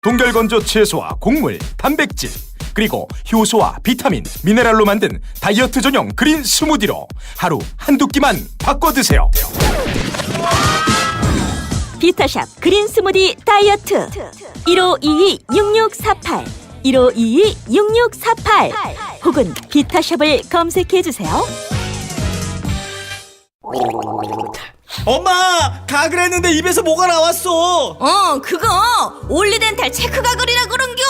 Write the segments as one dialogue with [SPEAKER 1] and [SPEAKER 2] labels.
[SPEAKER 1] 동결건조 채소와 곡물, 단백질, 그리고 효소와 비타민, 미네랄로 만든 다이어트 전용 그린 스무디로 하루 한두 끼만 바꿔 드세요.
[SPEAKER 2] 비타샵 그린 스무디 다이어트 1522-6648 1522-6648 혹은 비타샵을 검색해주세요.
[SPEAKER 3] 엄마! 가글 했는데 입에서 뭐가 나왔어!
[SPEAKER 4] 그거 올리덴탈 체크 가글이라 그런겨.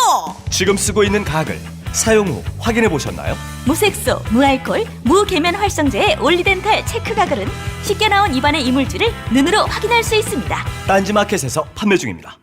[SPEAKER 3] 지금 쓰고 있는 가글 사용 후 확인해 보셨나요?
[SPEAKER 2] 무색소, 무알콜, 무계면 활성제의 올리덴탈 체크 가글은 쉽게 나온 입안의 이물질을 눈으로 확인할 수 있습니다.
[SPEAKER 3] 딴지마켓에서 판매 중입니다.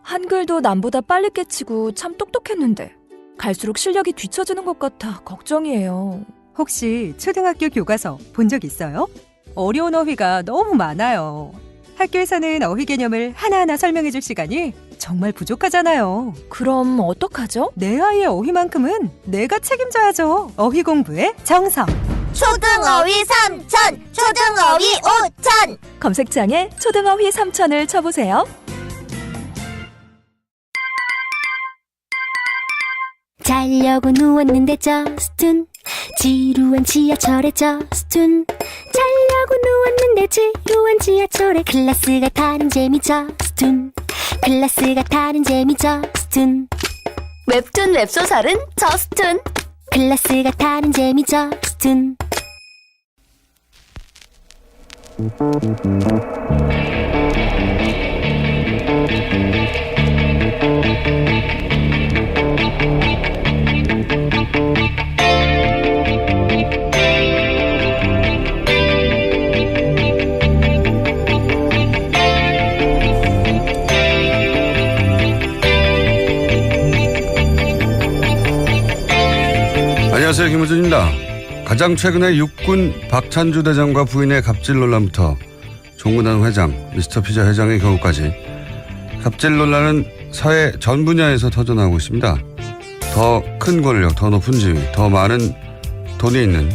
[SPEAKER 5] 한글도 남보다 빨리 깨치고 참 똑똑했는데 갈수록 실력이 뒤처지는 것 같아 걱정이에요.
[SPEAKER 6] 혹시 초등학교 교과서 본 적 있어요? 어려운 어휘가 너무 많아요. 학교에서는 어휘 개념을 하나하나 설명해 줄 시간이 정말 부족하잖아요.
[SPEAKER 5] 그럼 어떡하죠?
[SPEAKER 6] 내 아이의 어휘만큼은 내가 책임져야죠. 어휘 공부의 정성.
[SPEAKER 4] 초등어휘 3천, 초등어휘 5천.
[SPEAKER 5] 검색창에 초등어휘 3천을 쳐보세요.
[SPEAKER 7] 자려고 누웠는데 저스툰 지루한 지하철에 저스툰 자려고 누웠는데 지루한 지하철에 클래스가 다른 재미 저스툰 클래스가 다른 재미 저스툰 웹툰 웹소설은 저스툰 클래스가 다른 재미 저스툰.
[SPEAKER 8] 안녕하세요, 김호준입니다. 가장 최근에 육군 박찬주 대장과 부인의 갑질 논란부터 종근당 회장, 미스터 피자 회장의 경우까지 갑질 논란은 사회 전 분야에서 터져나오고 있습니다. 더 큰 권력, 더 높은 지위, 더 많은 돈이 있는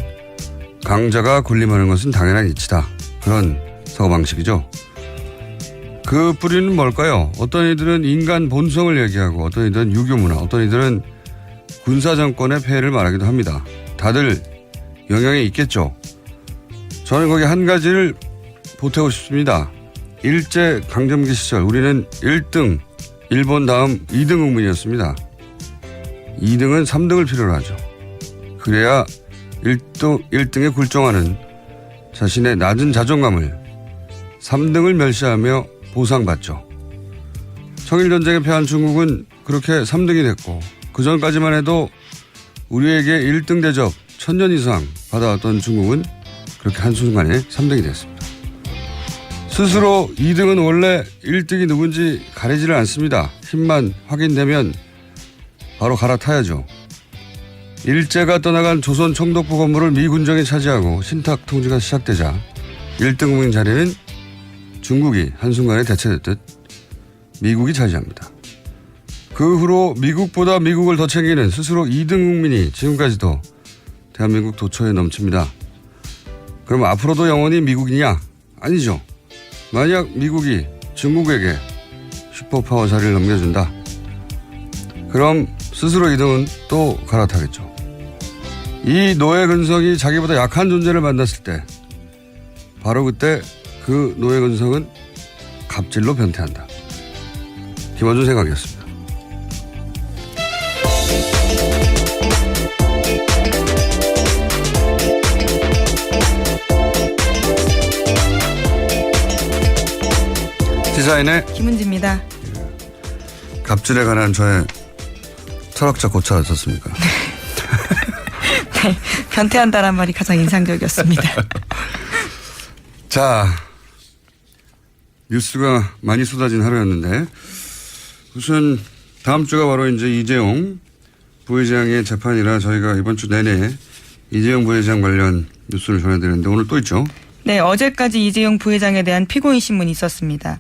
[SPEAKER 8] 강자가 군림하는 것은 당연한 이치다. 그런 사고방식이죠. 그 뿌리는 뭘까요? 어떤 이들은 인간 본성을 얘기하고 어떤 이들은 유교문화, 어떤 이들은 군사정권의 폐해를 말하기도 합니다. 다들 영향이 있겠죠. 저는 거기 한 가지를 보태고 싶습니다. 일제강점기 시절 우리는 1등, 일본 다음 2등 국민이었습니다. 2등은 3등을 필요로 하죠. 그래야 1등에 굴종하는 자신의 낮은 자존감을 3등을 멸시하며 보상받죠. 청일전쟁에 패한 중국은 그렇게 3등이 됐고 그 전까지만 해도 우리에게 1등 대접 1000년 이상 받아왔던 중국은 그렇게 한순간에 3등이 됐습니다. 스스로 2등은 원래 1등이 누군지 가리지를 않습니다. 힘만 확인되면 바로 갈아타야죠. 일제가 떠나간 조선 총독부 건물을 미 군정이 차지하고 신탁 통치가 시작되자 1등 국민 자리는 중국이 한순간에 대체됐듯 미국이 차지합니다. 그 후로 미국보다 미국을 더 챙기는 스스로 2등 국민이 지금까지도 대한민국 도처에 넘칩니다. 그럼 앞으로도 영원히 미국이냐? 아니죠. 만약 미국이 중국에게 슈퍼파워 자리를 넘겨준다. 그럼 스스로 2등은 또 갈아타겠죠. 이 노예 근성이 자기보다 약한 존재를 만났을 때 바로 그때 그 노예 근성은 갑질로 변태한다. 김원준 생각이었습니다. 디자인의
[SPEAKER 9] 김은지입니다.
[SPEAKER 8] 갑질에 관한 저의 철학적 고찰 어떻습니까?
[SPEAKER 9] 네, 변태한다란 말이 가장 인상적이었습니다.
[SPEAKER 8] 자, 뉴스가 많이 쏟아진 하루였는데 우선 다음 주가 바로 이제 이재용 부회장의 재판이라 저희가 이번 주 내내 이재용 부회장 관련 뉴스를 전해드리는데 오늘 또 있죠?
[SPEAKER 9] 네, 어제까지 이재용 부회장에 대한 피고인 신문이 있었습니다.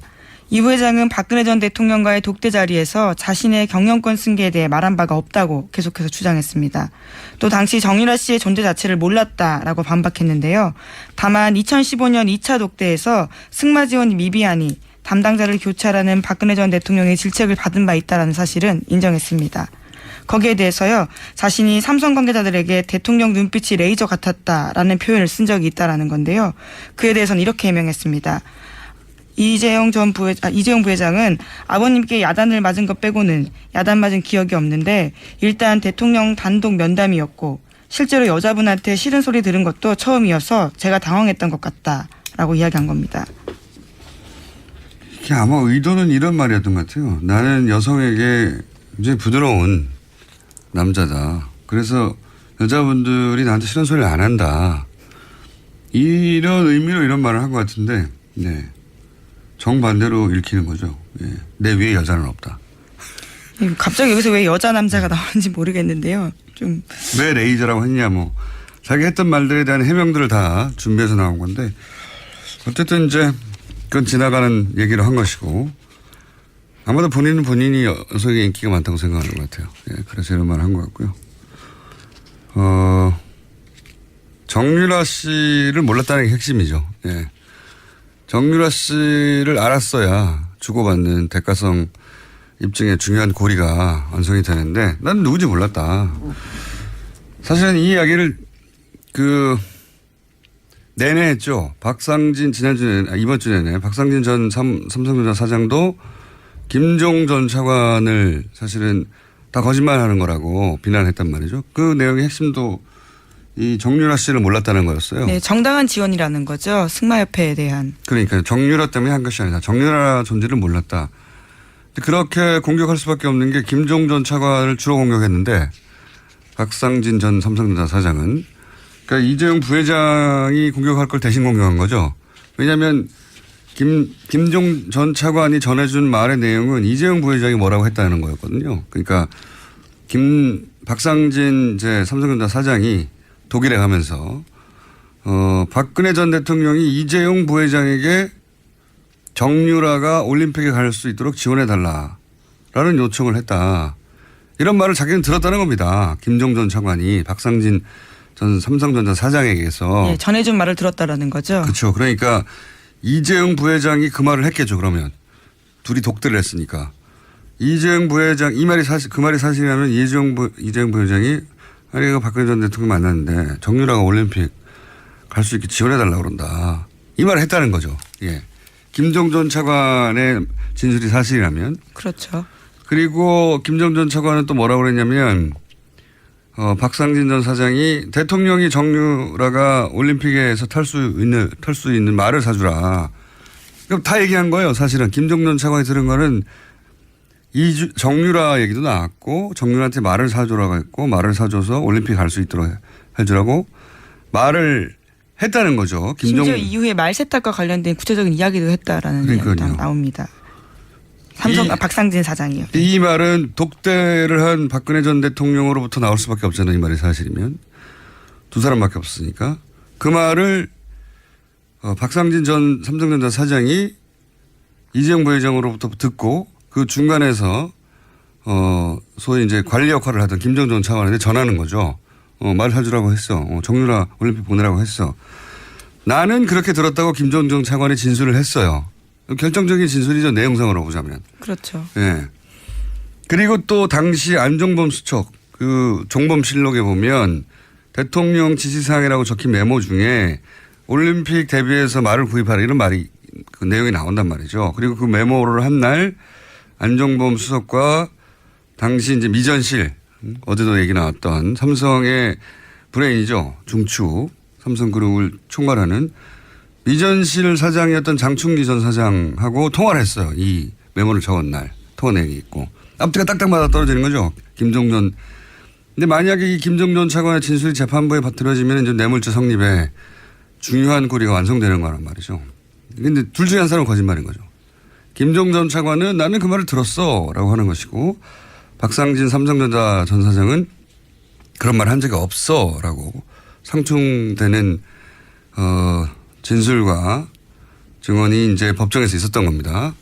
[SPEAKER 9] 이 부회장은 박근혜 전 대통령과의 독대 자리에서 자신의 경영권 승계에 대해 말한 바가 없다고 계속해서 주장했습니다. 또 당시 정유라 씨의 존재 자체를 몰랐다라고 반박했는데요. 다만 2015년 2차 독대에서 승마 지원 미비하니 담당자를 교체하라는 박근혜 전 대통령의 질책을 받은 바 있다라는 사실은 인정했습니다. 거기에 대해서요, 자신이 삼성 관계자들에게 대통령 눈빛이 레이저 같았다라는 표현을 쓴 적이 있다라는 건데요. 그에 대해서는 이렇게 해명했습니다. 이재용 부회장은 아버님께 야단을 맞은 것 빼고는 야단 맞은 기억이 없는데 일단 대통령 단독 면담이었고 실제로 여자분한테 싫은 소리 들은 것도 처음이어서 제가 당황했던 것 같다라고 이야기한 겁니다.
[SPEAKER 8] 이게 아마 의도는 이런 말이었던 것 같아요. 나는 여성에게 굉장히 부드러운 남자다. 그래서 여자분들이 나한테 싫은 소리를 안 한다. 이런 의미로 이런 말을 한 것 같은데, 네. 정반대로 읽히는 거죠. 예. 내 위에 여자는 없다.
[SPEAKER 9] 갑자기 여기서 왜 여자 남자가 나오는지 모르겠는데요. 좀
[SPEAKER 8] 왜 레이저라고 했냐, 뭐. 자기 했던 말들에 대한 해명들을 다 준비해서 나온 건데, 어쨌든 이제 그건 지나가는 얘기를 한 것이고, 아마도 본인은 본인이 여성에게 인기가 많다고 생각하는 것 같아요. 예, 그래서 이런 말을 한 것 같고요. 정유라 씨를 몰랐다는 게 핵심이죠. 예. 정유라 씨를 알았어야 주고받는 대가성 입증의 중요한 고리가 완성이 되는데 난 누군지 몰랐다. 사실은 이 이야기를 내내 했죠. 박상진 이번 주 내내 박상진 전 삼성전자 사장도 김종 전 차관을 사실은 다 거짓말하는 거라고 비난했단 말이죠. 그 내용의 핵심도 이 정유라 씨를 몰랐다는 거였어요.
[SPEAKER 9] 네, 정당한 지원이라는 거죠. 승마협회에 대한.
[SPEAKER 8] 그러니까 정유라 때문에 한 것이 아니라 정유라 존재를 몰랐다. 그렇게 공격할 수밖에 없는 게 김종 전 차관을 주로 공격했는데 박상진 전 삼성전자 사장은 그러니까 이재용 부회장이 공격할 걸 대신 공격한 거죠. 왜냐하면 김종 전 차관이 전해준 말의 내용은 이재용 부회장이 뭐라고 했다는 거였거든요. 그러니까 박상진 이제 삼성전자 사장이 독일에 가면서 박근혜 전 대통령이 이재용 부회장에게 정유라가 올림픽에 갈 수 있도록 지원해달라라는 요청을 했다. 이런 말을 자기는 들었다는 겁니다. 김종 전 차관이 박상진 전 삼성전자 사장에게서.
[SPEAKER 9] 네, 전해준 말을 들었다라는 거죠.
[SPEAKER 8] 그렇죠. 그러니까 이재용 부회장이 그 말을 했겠죠. 그러면 둘이 독대를 했으니까 이재용 부회장 그 말이 사실이라면 이재용 부회장이 아니 박근혜 전 대통령 만났는데 정유라가 올림픽 갈 수 있게 지원해달라고 그런다. 이 말을 했다는 거죠. 예. 김종 전 차관의 진술이 사실이라면.
[SPEAKER 9] 그렇죠. 그리고
[SPEAKER 8] 김종 전 차관은 또 뭐라고 그랬냐면 박상진 전 사장이 대통령이 정유라가 올림픽에서 탈 수 있는 말을 사주라. 그럼 다 얘기한 거예요. 사실은 김종 전 차관이 들은 거는 정유라 얘기도 나왔고 정유라한테 말을 사주라고 했고 말을 사줘서 올림픽 갈 수 있도록 해주라고 말을 했다는 거죠.
[SPEAKER 9] 심지어 이후에 말 세탁과 관련된 구체적인 이야기도 했다라는 이야기가 나옵니다. 박상진 사장이요.
[SPEAKER 8] 이 말은 독대를 한 박근혜 전 대통령으로부터 나올 수밖에 없잖아요. 이 말이 사실이면. 두 사람밖에 없으니까. 그 말을 박상진 전 삼성전자 사장이 이재용 부회장으로부터 듣고 그 중간에서 소위 이제 관리 역할을 하던 김종 전 차관한테 전하는 거죠. 말 사주라고 했어. 정유라 올림픽 보내라고 했어. 나는 그렇게 들었다고 김종 전 차관이 진술을 했어요. 결정적인 진술이죠. 내용상으로 보자면.
[SPEAKER 9] 그렇죠.
[SPEAKER 8] 예. 그리고 또 당시 안종범 수석 그 종범실록에 보면 대통령 지시사항이라고 적힌 메모 중에 올림픽 대비해서 말을 구입하라 이런 말이 그 내용이 나온단 말이죠. 그리고 그 메모를 한 날 안종범 수석과 당시 이제 미전실 어제도 얘기 나왔던 삼성의 브레인이죠. 중추 삼성그룹을 총괄하는 미전실 사장이었던 장충기 전 사장하고 통화를 했어요. 이 메모를 적은 날 통화 내용이 있고 앞뒤가 딱딱 맞아 떨어지는 거죠. 김종전. 근데 만약에 이 김종전 차관의 진술이 재판부에 들어지면 이제 뇌물죄 성립에 중요한 고리가 완성되는 거란 말이죠. 근데 둘 중에 한 사람은 거짓말인 거죠. 김종전 차관은 나는 그 말을 들었어 라고 하는 것이고 박상진 삼성전자 전 사장은 그런 말 한 적이 없어 라고 상충되는 진술과 증언이 이제 법정에서 있었던 겁니다.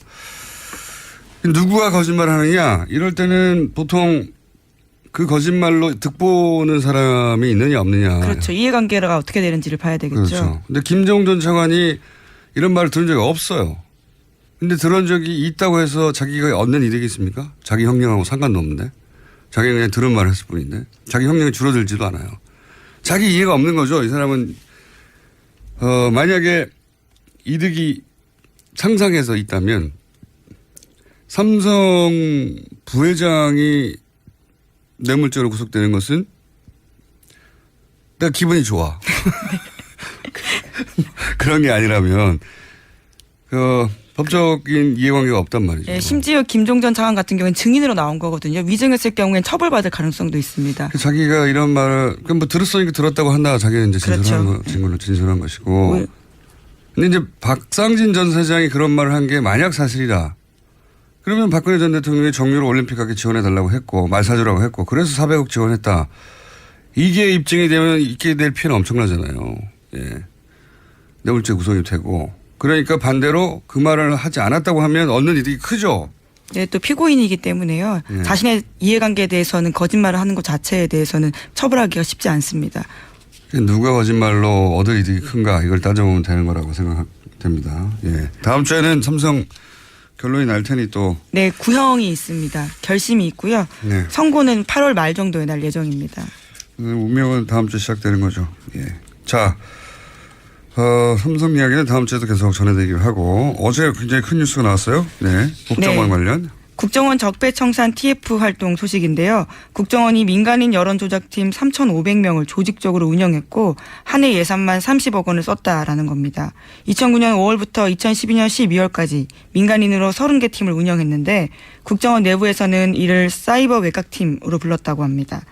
[SPEAKER 8] 누구가 거짓말 하느냐 이럴 때는 보통 그 거짓말로 득보는 사람이 있느냐 없느냐.
[SPEAKER 9] 그렇죠. 이해관계가 어떻게 되는지를 봐야 되겠죠.
[SPEAKER 8] 그렇죠. 근데 김종전 차관이 이런 말을 들은 적이 없어요. 근데 들은 적이 있다고 해서 자기가 얻는 이득이 있습니까? 자기 형량하고 상관도 없는데. 자기가 그냥 들은 말을 했을 뿐인데. 자기 형량이 줄어들지도 않아요. 자기 이해가 없는 거죠. 이 사람은 만약에 이득이 상상해서 있다면 삼성 부회장이 뇌물죄로 구속되는 것은 내가 기분이 좋아. 그런 게 아니라면 법적인 이해관계가 없단 말이죠.
[SPEAKER 9] 예, 심지어 김종전 차관 같은 경우는 증인으로 나온 거거든요. 위증했을 경우엔 처벌받을 가능성도 있습니다.
[SPEAKER 8] 자기가 이런 말을 뭐 들었으니까 들었다고 한다. 자기는 이제
[SPEAKER 9] 그렇죠.
[SPEAKER 8] 진술한 것이고. 근데 이제 박상진 전 사장이 그런 말을 한 게 만약 사실이다. 그러면 박근혜 전 대통령이 정유로 올림픽 가게 지원해달라고 했고 말 사주라고 했고 그래서 400억 지원했다. 이게 입증이 되면 있게 될 피해는 엄청나잖아요. 예. 뇌물죄 구성이 되고. 그러니까 반대로 그 말을 하지 않았다고 하면 얻는 이득이 크죠.
[SPEAKER 9] 네, 또 피고인이기 때문에요.
[SPEAKER 8] 예.
[SPEAKER 9] 자신의 이해관계에 대해서는 거짓말을 하는 것 자체에 대해서는 처벌하기가 쉽지 않습니다.
[SPEAKER 8] 누가 거짓말로 얻을 이득이 큰가 이걸 따져보면 되는 거라고 생각됩니다. 예. 다음 주에는 삼성 결론이 날 테니 또.
[SPEAKER 9] 네, 구형이 있습니다. 결심이 있고요.
[SPEAKER 8] 네.
[SPEAKER 9] 선고는 8월 말 정도에 날 예정입니다.
[SPEAKER 8] 운명은 다음 주에 시작되는 거죠. 예. 자, 삼성 이야기는 다음 주에도 계속 전해드리기로 하고 어제 굉장히 큰 뉴스가 나왔어요. 네. 국정원
[SPEAKER 9] 네.
[SPEAKER 8] 관련.
[SPEAKER 9] 국정원 적폐청산 TF 활동 소식인데요. 국정원이 민간인 여론조작팀 3,500명을 조직적으로 운영했고 한 해 예산만 30억 원을 썼다라는 겁니다. 2009년 5월부터 2012년 12월까지 민간인으로 30개 팀을 운영했는데 국정원 내부에서는 이를 사이버 외곽팀으로 불렀다고 합니다.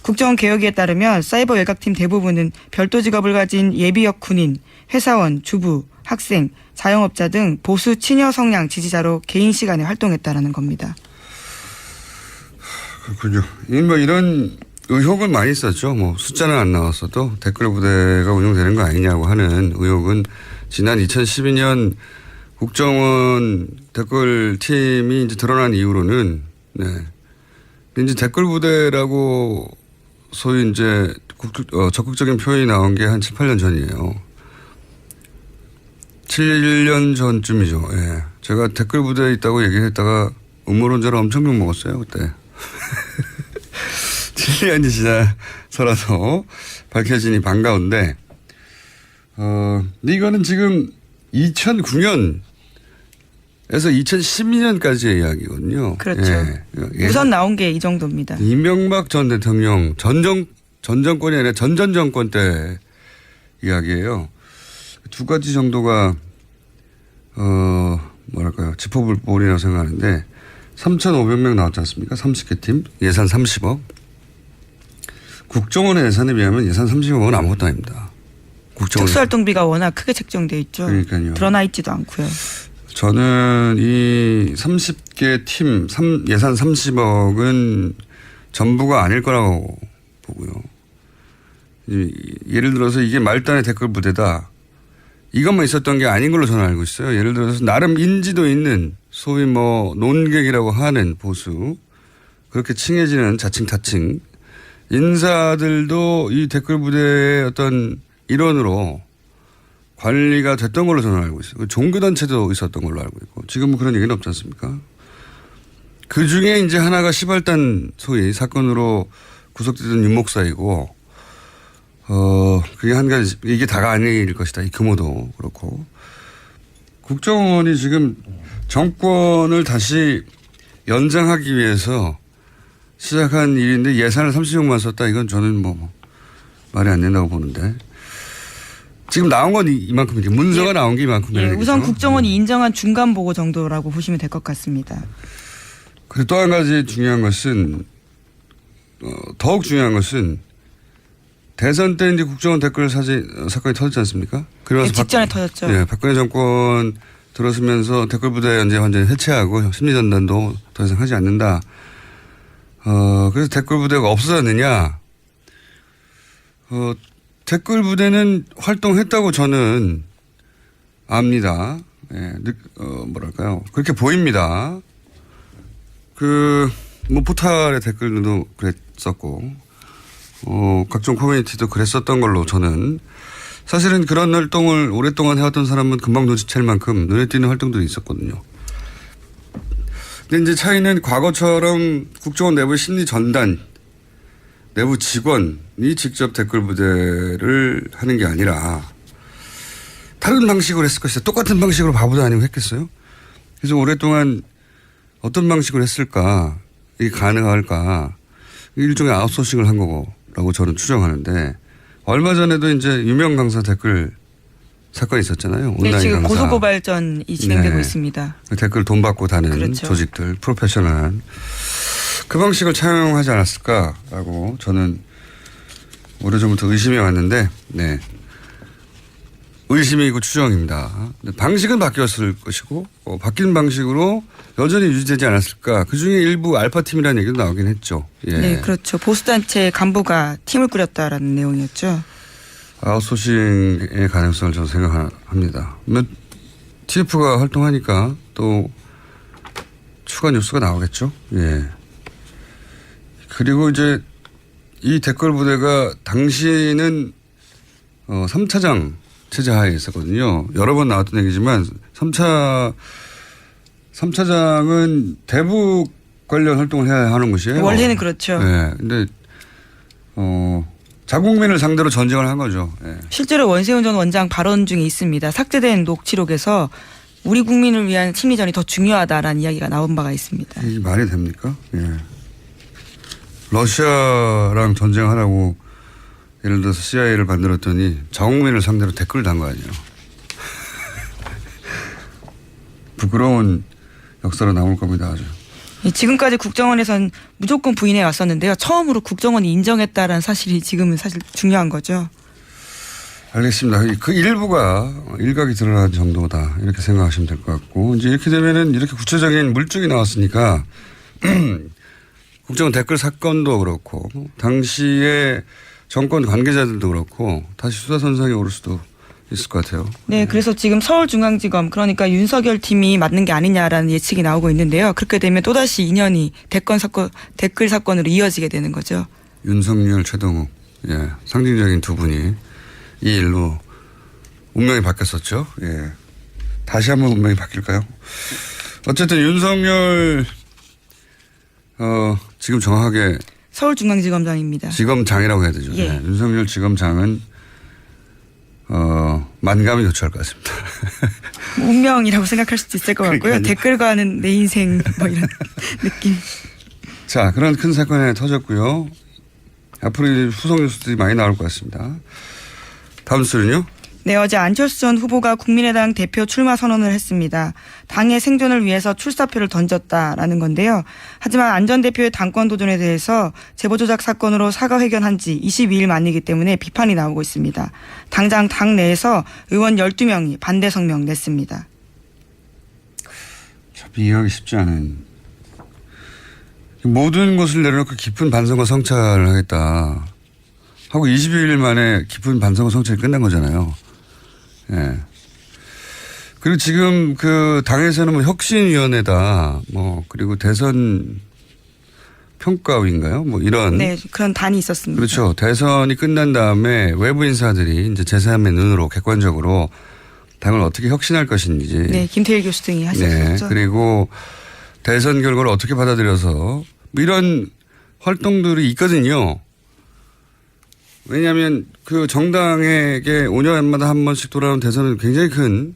[SPEAKER 9] 국정원 개혁에 따르면 사이버 외곽팀 대부분은 별도 직업을 가진 예비역 군인, 회사원, 주부, 학생, 자영업자 등 보수 친여 성향 지지자로 개인 시간에 활동했다라는 겁니다.
[SPEAKER 8] 그렇군요. 뭐 이런 의혹은 많이 있었죠. 뭐 숫자는 안 나왔어도 댓글 부대가 운영되는 거 아니냐고 하는 의혹은 지난 2012년 국정원 댓글팀이 이제 드러난 이후로는 네. 이제 댓글 부대라고 소위 이제 적극적인 표현이 나온 게 한 7, 8년 전이에요. 7년 전쯤이죠. 예. 제가 댓글 부대에 있다고 얘기를 했다가 음모론자를 엄청 욕먹었어요, 그때. 7년이 지나서라도 밝혀지니 반가운데, 근데 이거는 지금 2009년에서 2012년까지의 이야기거든요.
[SPEAKER 9] 그렇죠.
[SPEAKER 8] 예.
[SPEAKER 9] 우선 나온 게 이 정도입니다.
[SPEAKER 8] 이명박 전 대통령 전 정권이 아니라 전 정권 때 이야기예요. 두 가지 정도가 뭐랄까요 짚어볼 볼이라고 생각하는데 3,500명 나왔지 않습니까? 30개 팀 예산 30억. 국정원의 예산에 비하면 예산 30억은 아무것도 아닙니다.
[SPEAKER 9] 특수활동비가 워낙 크게 책정돼 있죠.
[SPEAKER 8] 그러니까요.
[SPEAKER 9] 드러나 있지도 않고요.
[SPEAKER 8] 저는 이 30개 팀 예산 30억은 전부가 아닐 거라고 보고요. 예를 들어서 이게 말단의 댓글 부대다. 이것만 있었던 게 아닌 걸로 저는 알고 있어요. 예를 들어서 나름 인지도 있는 소위 뭐 논객이라고 하는 보수 그렇게 칭해지는 자칭 타칭 인사들도 이 댓글 부대의 어떤 일원으로 관리가 됐던 걸로 저는 알고 있어요. 종교단체도 있었던 걸로 알고 있고 지금은 그런 얘기는 없지 않습니까? 그 중에 이제 하나가 시발단 소위 사건으로 구속되던 윤 목사이고 그게 한 가지, 이게 다가 아닐 것이다. 이 규모도 그렇고. 국정원이 지금 정권을 다시 연장하기 위해서 시작한 일인데 예산을 30억만 썼다. 이건 저는 뭐 말이 안 된다고 보는데. 지금 나온 건 이만큼이지. 문서가 나온 게 이만큼이에요.
[SPEAKER 9] 우선 국정원이 인정한 중간 보고 정도라고 보시면 될 것 같습니다.
[SPEAKER 8] 그리고 또 한 가지 중요한 것은, 더욱 중요한 것은 대선 때 이제 국정원 댓글 사건이 터졌지 않습니까? 그러면서
[SPEAKER 9] 직전에 터졌죠.
[SPEAKER 8] 네, 박근혜 정권 들어서면서 댓글 부대 이제 완전히 해체하고 심리전단도 더 이상 하지 않는다. 그래서 댓글 부대가 없어졌느냐? 댓글 부대는 활동했다고 저는 압니다. 예, 뭐랄까요. 그렇게 보입니다. 뭐 포탈의 댓글도 그랬었고, 각종 커뮤니티도 그랬었던 걸로 저는 사실은 그런 활동을 오랫동안 해왔던 사람은 금방 눈치챌 만큼 눈에 띄는 활동들이 있었거든요. 근데 이제 차이는 과거처럼 국정원 내부 심리 전단, 내부 직원이 직접 댓글 부대를 하는 게 아니라 다른 방식으로 했을 것이다. 똑같은 방식으로 바보도 아니고 했겠어요? 그래서 오랫동안 어떤 방식으로 했을까? 이게 가능할까? 일종의 아웃소싱을 한 거라고 저는 추정하는데 얼마 전에도 이제 유명 강사 댓글 사건이 있었잖아요. 온라인
[SPEAKER 9] 네, 지금
[SPEAKER 8] 강사.
[SPEAKER 9] 고소고발전이 진행되고
[SPEAKER 8] 네.
[SPEAKER 9] 있습니다.
[SPEAKER 8] 댓글 돈 받고 다는
[SPEAKER 9] 그렇죠.
[SPEAKER 8] 조직들, 프로페셔널한 그 방식을 차용하지 않았을까라고 저는 오래전부터 의심해 왔는데, 네. 의심이고 추정입니다. 방식은 바뀌었을 것이고 바뀐 방식으로 여전히 유지되지 않았을까. 그중에 일부 알파팀이라는 얘기도 나오긴 했죠. 예.
[SPEAKER 9] 네, 그렇죠. 보수단체 간부가 팀을 꾸렸다라는 내용이었죠.
[SPEAKER 8] 아웃소싱의 가능성을 저는 생각합니다. TF가 활동하니까 또 추가 뉴스가 나오겠죠. 예. 그리고 이제 이 댓글 부대가 당시는 3차장 체제 하에 있었거든요. 여러 번 나왔던 얘기지만 3차장은 대북 관련 활동을 해야 하는 곳이에요.
[SPEAKER 9] 원래는 그렇죠.
[SPEAKER 8] 네. 근데 자국민을 상대로 전쟁을 한 거죠. 네.
[SPEAKER 9] 실제로 원세훈 전 원장 발언 중에 있습니다. 삭제된 녹취록에서 우리 국민을 위한 심리전이 더 중요하다라는 이야기가 나온 바가 있습니다.
[SPEAKER 8] 이게 말이 됩니까? 예. 러시아랑 전쟁하라고 예를 들어서 CIA를 만들었더니 자국민을 상대로 댓글을 단 거 아니에요. 부끄러운 역사로 남을 겁니다. 아주.
[SPEAKER 9] 지금까지 국정원에선 무조건 부인해 왔었는데요. 처음으로 국정원이 인정했다라는 사실이 지금은 사실 중요한 거죠.
[SPEAKER 8] 알겠습니다. 그 일부가 일각이 드러난 정도다. 이렇게 생각하시면 될 것 같고. 이제 이렇게 되면은 이렇게 구체적인 물증이 나왔으니까 국정원 댓글 사건도 그렇고 당시에 정권 관계자들도 그렇고 다시 수사선상에 오를 수도 있을 것 같아요.
[SPEAKER 9] 네, 그래서 지금 서울중앙지검 그러니까 윤석열 팀이 맞는 게 아니냐라는 예측이 나오고 있는데요. 그렇게 되면 또다시 인연이 댓글 사건으로 이어지게 되는 거죠.
[SPEAKER 8] 윤석열, 최동욱, 예, 상징적인 두 분이 이 일로 운명이 바뀌었었죠. 예, 다시 한번 운명이 바뀔까요? 어쨌든 윤석열 지금 정확하게
[SPEAKER 9] 서울중앙지검장입니다.
[SPEAKER 8] 지검장이라고 해야 되죠.
[SPEAKER 9] 예.
[SPEAKER 8] 네, 윤석열 지검장은 만감이 교차할 것 같습니다.
[SPEAKER 9] 운명이라고 생각할 수도 있을 것 같고요.
[SPEAKER 8] 그러니까요.
[SPEAKER 9] 댓글과는 내 인생 뭐 이런 느낌.
[SPEAKER 8] 자, 그런 큰 사건이 터졌고요. 앞으로 후속 뉴스들이 많이 나올 것 같습니다. 다음 뉴스는요?
[SPEAKER 9] 네, 어제 안철수 전 후보가 국민의당 대표 출마 선언을 했습니다. 당의 생존을 위해서 출사표를 던졌다라는 건데요. 하지만 안 전 대표의 당권 도전에 대해서 제보 조작 사건으로 사과회견한 지 22일 만이기 때문에 비판이 나오고 있습니다. 당장 당 내에서 의원 12명이 반대 성명 냈습니다.
[SPEAKER 8] 참 이해하기 쉽지 않은. 모든 것을 내려놓고 깊은 반성과 성찰을 하겠다 하고 22일 만에 깊은 반성과 성찰이 끝난 거잖아요. 예. 그리고 지금 그 당에서는 뭐 혁신위원회다, 뭐 그리고 대선 평가위인가요? 뭐 이런.
[SPEAKER 9] 네, 그런 단이 있었습니다.
[SPEAKER 8] 그렇죠. 대선이 끝난 다음에 외부 인사들이 이제 제3의 눈으로 객관적으로 당을 어떻게 혁신할 것인지.
[SPEAKER 9] 네, 김태일 교수 등이 하셨죠.
[SPEAKER 8] 네, 그리고 대선 결과를 어떻게 받아들여서 뭐 이런 활동들이 있거든요. 왜냐하면 그 정당에게 5년마다 한 번씩 돌아오는 대선은 굉장히 큰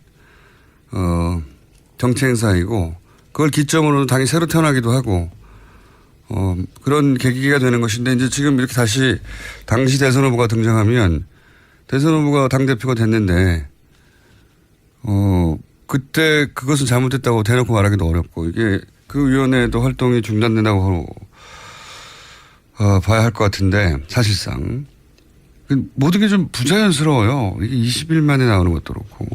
[SPEAKER 8] 정치 행사이고 그걸 기점으로 당이 새로 태어나기도 하고 그런 계기가 되는 것인데 이제 지금 이렇게 다시 당시 대선 후보가 등장하면 대선 후보가 당대표가 됐는데 그때 그것은 잘못됐다고 대놓고 말하기도 어렵고 이게 그 위원회도 활동이 중단된다고 봐야 할 것 같은데 사실상 모든 게 좀 부자연스러워요. 이게 20일 만에 나오는 것도 그렇고.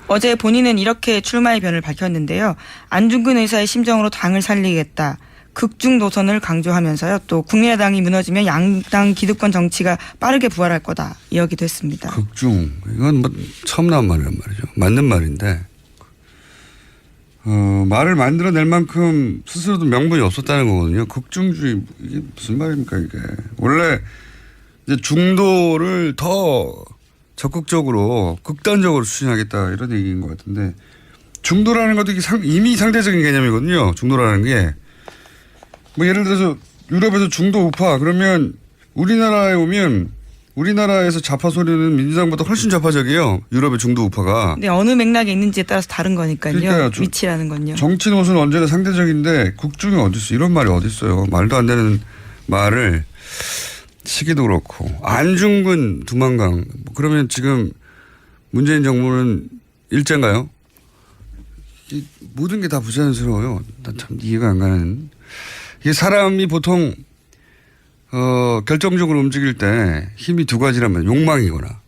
[SPEAKER 9] 어제 본인은 이렇게 출마의 변을 밝혔는데요. 안중근 의사의 심정으로 당을 살리겠다. 극중 노선을 강조하면서요. 또 국민의당이 무너지면 양당 기득권 정치가 빠르게 부활할 거다. 이야기도 했습니다.
[SPEAKER 8] 극중. 이건 뭐 처음 나온 말이란 말이죠. 맞는 말인데 말을 만들어낼 만큼 스스로도 명분이 없었다는 거거든요. 극중주의 이게 무슨 말입니까 이게. 원래 이제 중도를 더 적극적으로 극단적으로 추진하겠다 이런 얘기인 것 같은데 중도라는 것도 이미 상대적인 개념이거든요. 중도라는 게. 뭐 예를 들어서 유럽에서 중도 우파 그러면 우리나라에 오면 우리나라에서 좌파 소리는 민주당보다 훨씬 좌파적이에요. 유럽의 중도 우파가.
[SPEAKER 9] 근데 어느 맥락에 있는지에 따라서 다른 거니까요.
[SPEAKER 8] 그러니까요.
[SPEAKER 9] 위치라는 건요.
[SPEAKER 8] 정치 노선은 언제나 상대적인데 국중에 어디 있어? 이런 말이 어디 있어요? 말도 안 되는 말을 시기도 그렇고 안중근 두만강 그러면 지금 문재인 정부는 일제인가요? 모든 게 다 부자연스러워요. 난 참 이해가 안 가는. 이게 사람이 보통 결정적으로 움직일 때 힘이 두 가지란 말이에요. 욕망이거나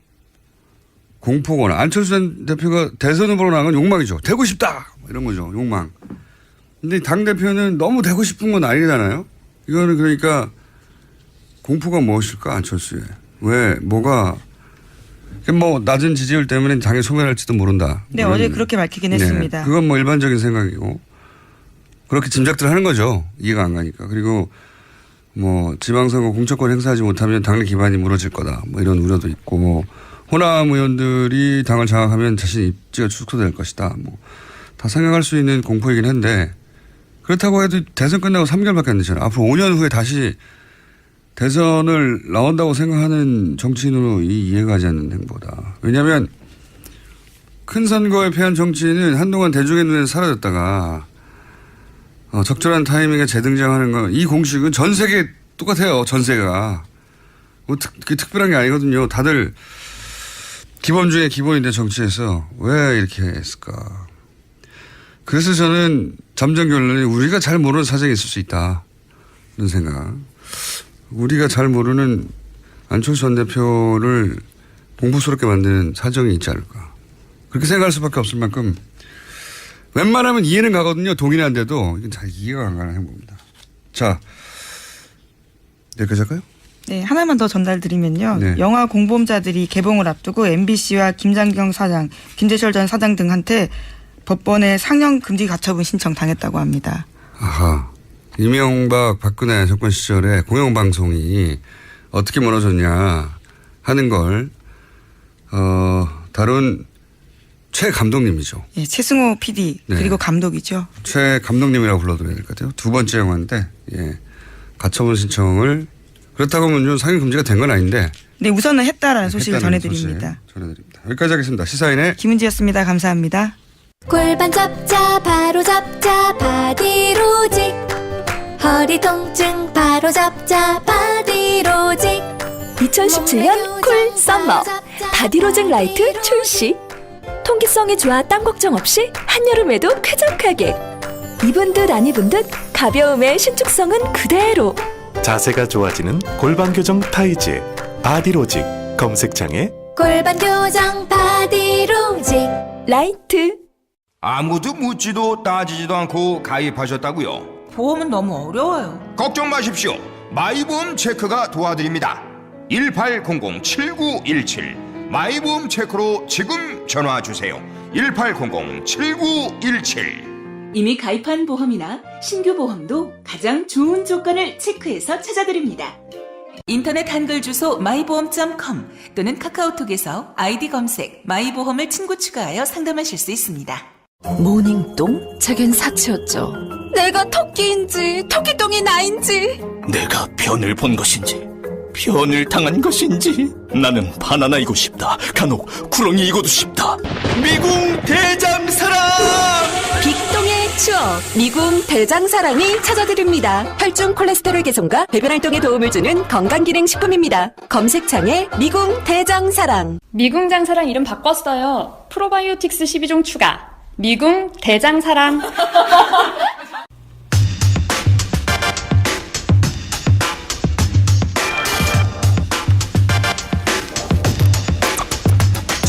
[SPEAKER 8] 공포거나. 안철수 전 대표가 대선 후보로 나간 건 욕망이죠. 되고 싶다 이런 거죠. 욕망. 근데 당대표는 너무 되고 싶은 건 아니잖아요. 이거는 그러니까 공포가 무엇일까 안철수에. 왜 뭐가 뭐 낮은 지지율 때문에 당에 소멸할지도 모른다.
[SPEAKER 9] 네, 어제 그렇게 밝히긴 했습니다.
[SPEAKER 8] 그건 뭐 일반적인 생각이고 그렇게 짐작들 하는 거죠. 이해가 안 가니까. 그리고 뭐 지방선거 공천권 행사하지 못하면 당내 기반이 무너질 거다. 뭐 이런 우려도 있고 뭐 호남 의원들이 당을 장악하면 자신 입지가 축소될 것이다. 뭐 다 생각할 수 있는 공포이긴 한데 그렇다고 해도 대선 끝나고 3개월밖에 안 되잖아요. 앞으로 5년 후에 다시 대선을 나온다고 생각하는 정치인으로 이해가 가지 않는 행보다. 왜냐하면 큰 선거에 패한 정치인은 한동안 대중의 눈에서 사라졌다가 적절한 타이밍에 재등장하는 건 이 공식은 전 세계 똑같아요. 전세가. 뭐 그게 특별한 게 아니거든요. 다들 기본 중에 기본인데 정치에서 왜 이렇게 했을까. 그래서 저는 잠정 결론이 우리가 잘 모르는 사정이 있을 수 있다. 이런 생각. 우리가 잘 모르는 안철수 전 대표를 공포스럽게 만드는 사정이 있지 않을까. 그렇게 생각할 수밖에 없을 만큼 웬만하면 이해는 가거든요. 동의는 안 돼도 이건 잘 이해가 안 가는 행보입니다. 자, 여기까지 할까요?
[SPEAKER 9] 네, 하나만 더 전달드리면요.
[SPEAKER 8] 네.
[SPEAKER 9] 영화 공범자들이 개봉을 앞두고 MBC와 김장경 사장, 김재철 전 사장 등한테 법원에 상영 금지 가처분 신청 당했다고 합니다.
[SPEAKER 8] 아하. 이명박 박근혜 정권 시절에 공영방송이 어떻게 무너졌냐 하는 걸 다룬 최 감독님이죠.
[SPEAKER 9] 예, 최승호 PD
[SPEAKER 8] 네.
[SPEAKER 9] 그리고 감독이죠.
[SPEAKER 8] 최 감독님이라고 불러드려야 될 것 같아요. 두 번째 영화인데 예. 가처분 신청을 그렇다고 하면 상영 금지가 된 건 아닌데.
[SPEAKER 9] 네, 우선은 했다라는 소식을
[SPEAKER 8] 했다는
[SPEAKER 9] 전해드립니다.
[SPEAKER 8] 소식 전해드립니다. 여기까지 하겠습니다. 시사인의
[SPEAKER 9] 김은지였습니다. 감사합니다.
[SPEAKER 7] 골반 잡자 바로 잡자 바디로직 허리 통증 바로 잡자 바디로직
[SPEAKER 5] 2017년 쿨 썸머 바디로직 라이트 출시. 통기성이 좋아 땀 걱정 없이 한여름에도 쾌적하게. 입은 듯 안 입은 듯 가벼움의 신축성은 그대로.
[SPEAKER 10] 자세가 좋아지는 골반 교정 타이즈 바디로직 검색창에
[SPEAKER 7] 골반 교정 바디로직
[SPEAKER 5] 라이트.
[SPEAKER 11] 아무도 묻지도 따지지도 않고 가입하셨다고요?
[SPEAKER 4] 보험은 너무 어려워요.
[SPEAKER 11] 걱정 마십시오. 마이보험 체크가 도와드립니다. 1800-7917 마이보험 체크로 지금 전화 주세요. 1800-7917
[SPEAKER 2] 이미 가입한 보험이나 신규 보험도 가장 좋은 조건을 체크해서 찾아드립니다. 인터넷 한글 주소 마이보험.com 또는 카카오톡에서 아이디 검색 마이보험을 친구 추가하여 상담하실 수 있습니다.
[SPEAKER 5] 모닝똥? 제겐 사치였죠. 내가 토끼인지 토끼똥이 나인지.
[SPEAKER 3] 내가 변을 본 것인지 변을 당한 것인지 나는 바나나이고 싶다. 간혹 구렁이이고도 싶다. 미궁 대장사랑
[SPEAKER 5] 빅똥의 추억 미궁 대장사랑이 찾아드립니다. 혈중 콜레스테롤 개선과 배변 활동에 도움을 주는 건강기능식품입니다. 검색창에 미궁 대장사랑.
[SPEAKER 12] 미궁 장사랑 이름 바꿨어요. 프로바이오틱스 12종 추가. 미궁 대장사랑.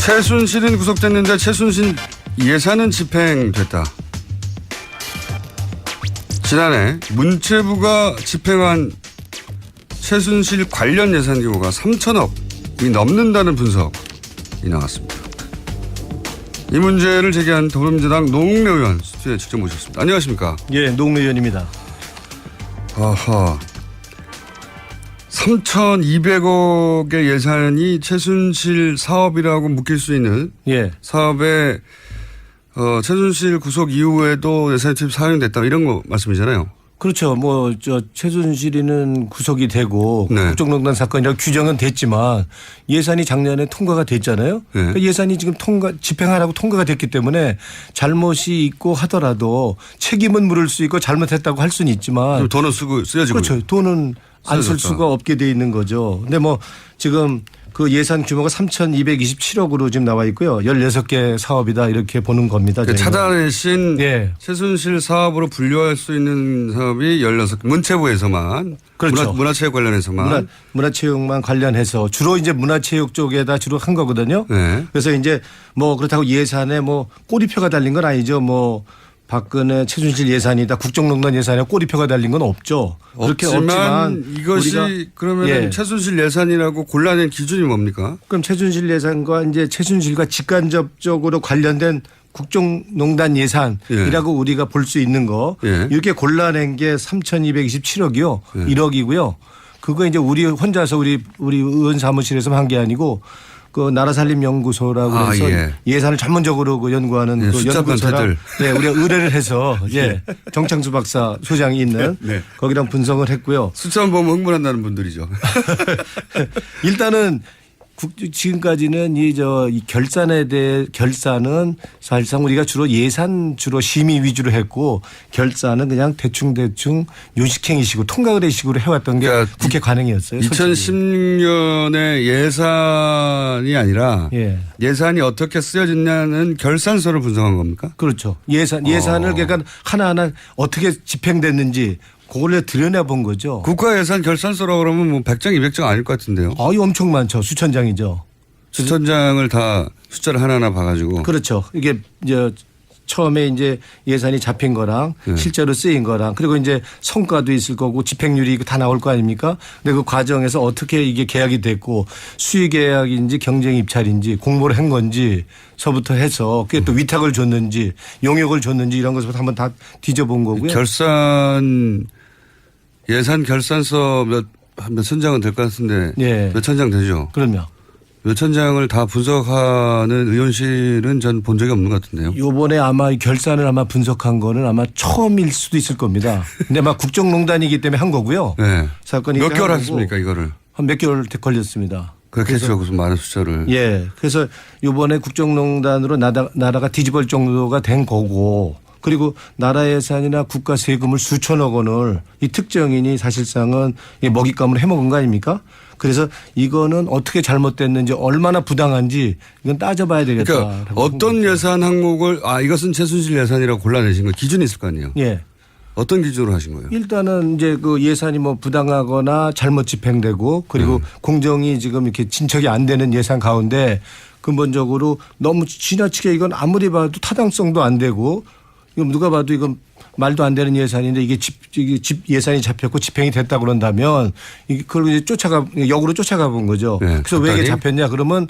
[SPEAKER 8] 최순실은 구속됐는데 최순실 예산은 집행됐다. 지난해 문체부가 집행한 최순실 관련 예산 규모가 3천억이 넘는다는 분석이 나왔습니다. 이 문제를 제기한 더불어민주당 노웅래 의원 스튜디오에 직접 모셨습니다. 안녕하십니까?
[SPEAKER 3] 예, 노웅래 의원입니다.
[SPEAKER 8] 아하. 3,200억의 예산이 최순실 사업이라고 묶일 수 있는 사업에 최순실 구속 이후에도 예산이 사용됐다 이런 거 말씀이잖아요.
[SPEAKER 13] 그렇죠. 뭐 최순실이는 구속이 되고 국정농단 사건이라고 규정은 됐지만 예산이 작년에 통과가 됐잖아요. 그러니까 예산이 지금 집행하라고 통과가 됐기 때문에 잘못이 있고 하더라도 책임은 물을 수 있고 잘못했다고 할 수는 있지만
[SPEAKER 8] 돈은 쓰여지고
[SPEAKER 13] 그렇죠. 돈은 안 쓸 수가 없게 돼 있는 거죠. 근데 뭐 지금 그 예산 규모가 3,227억으로 지금 나와 있고요. 16개 사업이다 이렇게 보는 겁니다.
[SPEAKER 8] 찾아내신 최순실 사업으로 분류할 수 있는 사업이 16개. 문체부에서만.
[SPEAKER 13] 그렇죠.
[SPEAKER 8] 문화체육 관련해서만.
[SPEAKER 13] 문화체육만 관련해서 주로 이제 문화체육 쪽에다 주로 한 거거든요. 그래서 이제 뭐 그렇다고 예산에 뭐 꼬리표가 달린 건 아니죠. 뭐 박근혜 최순실 예산이다 국정농단 예산에 꼬리표가 달린 건 없죠. 그렇게 없지만
[SPEAKER 8] 이것이 그러면 최순실 예산이라고 골라낸 기준이 뭡니까?
[SPEAKER 13] 그럼 최순실 예산과 이제 최순실과 직간접적으로 관련된 국정농단 예산이라고 우리가 볼 수 있는 거 이렇게 골라낸 게 3,227억이요. 1억이고요. 그거 이제 우리 혼자서 우리 의원 사무실에서만 한 게 아니고 그 나라살림연구소라고 해서 예산을 전문적으로 그 연구하는 그 연구소랑 우리가 의뢰를 해서 정창수 박사 소장이 있는 거기랑 분석을 했고요.
[SPEAKER 8] 숫자만 보면 흥분한다는 분들이죠.
[SPEAKER 13] 일단은 지금까지는 이 결산에 대해 결산은 사실상 우리가 주로 예산 주로 심의 위주로 했고 결산은 그냥 대충 요식행위식으로 통과의례식으로 해왔던 게 국회 관행이었어요.
[SPEAKER 8] 2010년에 예산이 아니라 예산이 어떻게 쓰여졌냐는 결산서를 분석한 겁니까?
[SPEAKER 13] 그렇죠. 예산을 그러니까 하나하나 어떻게 집행됐는지 그걸 들여다본 거죠.
[SPEAKER 8] 국가 예산 결산서라고 그러면 뭐 100장, 200장 아닐 것 같은데요.
[SPEAKER 13] 이거 엄청 많죠. 수천 장이죠.
[SPEAKER 8] 수천 장을 다 숫자를 하나하나 봐가지고.
[SPEAKER 13] 그렇죠. 이게 처음에 이제 예산이 잡힌 거랑 실제로 쓰인 거랑 그리고 이제 성과도 있을 거고 집행률이 다 나올 거 아닙니까? 근데 그 과정에서 어떻게 이게 계약이 됐고 수의 계약인지 경쟁 입찰인지 공모를 한 건지서부터 해서 그게 또 위탁을 줬는지 용역을 줬는지 이런 것부터 한번 다 뒤져본 거고요.
[SPEAKER 8] 예산 결산서 몇천 장은 될 것 같은데 몇천 장 되죠?
[SPEAKER 13] 그럼요.
[SPEAKER 8] 몇천 장을 다 분석하는 의원실은 전 본 적이 없는 것 같은데요.
[SPEAKER 13] 이번에 아마 결산을 아마 분석한 거는 아마 처음일 수도 있을 겁니다. 근데 아마 국정농단이기 때문에 한 거고요. 사건이
[SPEAKER 8] 몇 개월 하셨습니까 이거를?
[SPEAKER 13] 한 몇 개월 걸렸습니다.
[SPEAKER 8] 그렇겠죠. 무슨 많은 숫자를.
[SPEAKER 13] 그래서 이번에 국정농단으로 나라가 뒤집을 정도가 된 거고 그리고 나라 예산이나 국가 세금을 수천억 원을 이 특정인이 사실상은 먹잇감을 해먹은 거 아닙니까? 그래서 이거는 어떻게 잘못됐는지 얼마나 부당한지 이건 따져봐야 되겠다.
[SPEAKER 8] 그러니까 어떤 예산 항목을 이것은 최순실 예산이라고 골라내신 거 기준이 있을 거 아니에요? 어떤 기준으로 하신 거예요?
[SPEAKER 13] 일단은 이제 그 예산이 뭐 부당하거나 잘못 집행되고 그리고 공정이 지금 이렇게 진척이 안 되는 예산 가운데 근본적으로 너무 지나치게 이건 아무리 봐도 타당성도 안 되고 이건 누가 봐도 이건 말도 안 되는 예산인데 이게 집 예산이 잡혔고 집행이 됐다 그런다면 그걸 이제 역으로 쫓아가 본 거죠. 그래서 왜 이게 잡혔냐 그러면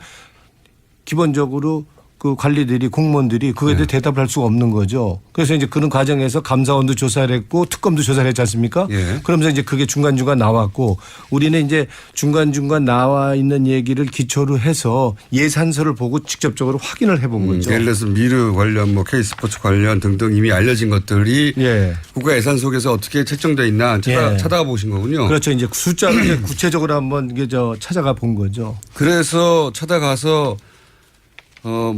[SPEAKER 13] 기본적으로 그 관리들이 공무원들이 그거에 대해 대답을 할 수가 없는 거죠. 그래서 이제 그런 과정에서 감사원도 조사를 했고 특검도 조사를 했지 않습니까? 그러면서 이제 그게 중간중간 나왔고 우리는 이제 중간중간 나와 있는 얘기를 기초로 해서 예산서를 보고 직접적으로 확인을 해본 거죠.
[SPEAKER 8] 예를 들어서 미르 관련 뭐 K스포츠 관련 등등 이미 알려진 것들이 국가 예산 속에서 어떻게 책정돼 있나 찾아가 보신 거군요.
[SPEAKER 13] 그렇죠. 이제 숫자를 구체적으로 한번 찾아가 본 거죠.
[SPEAKER 8] 그래서 찾아가서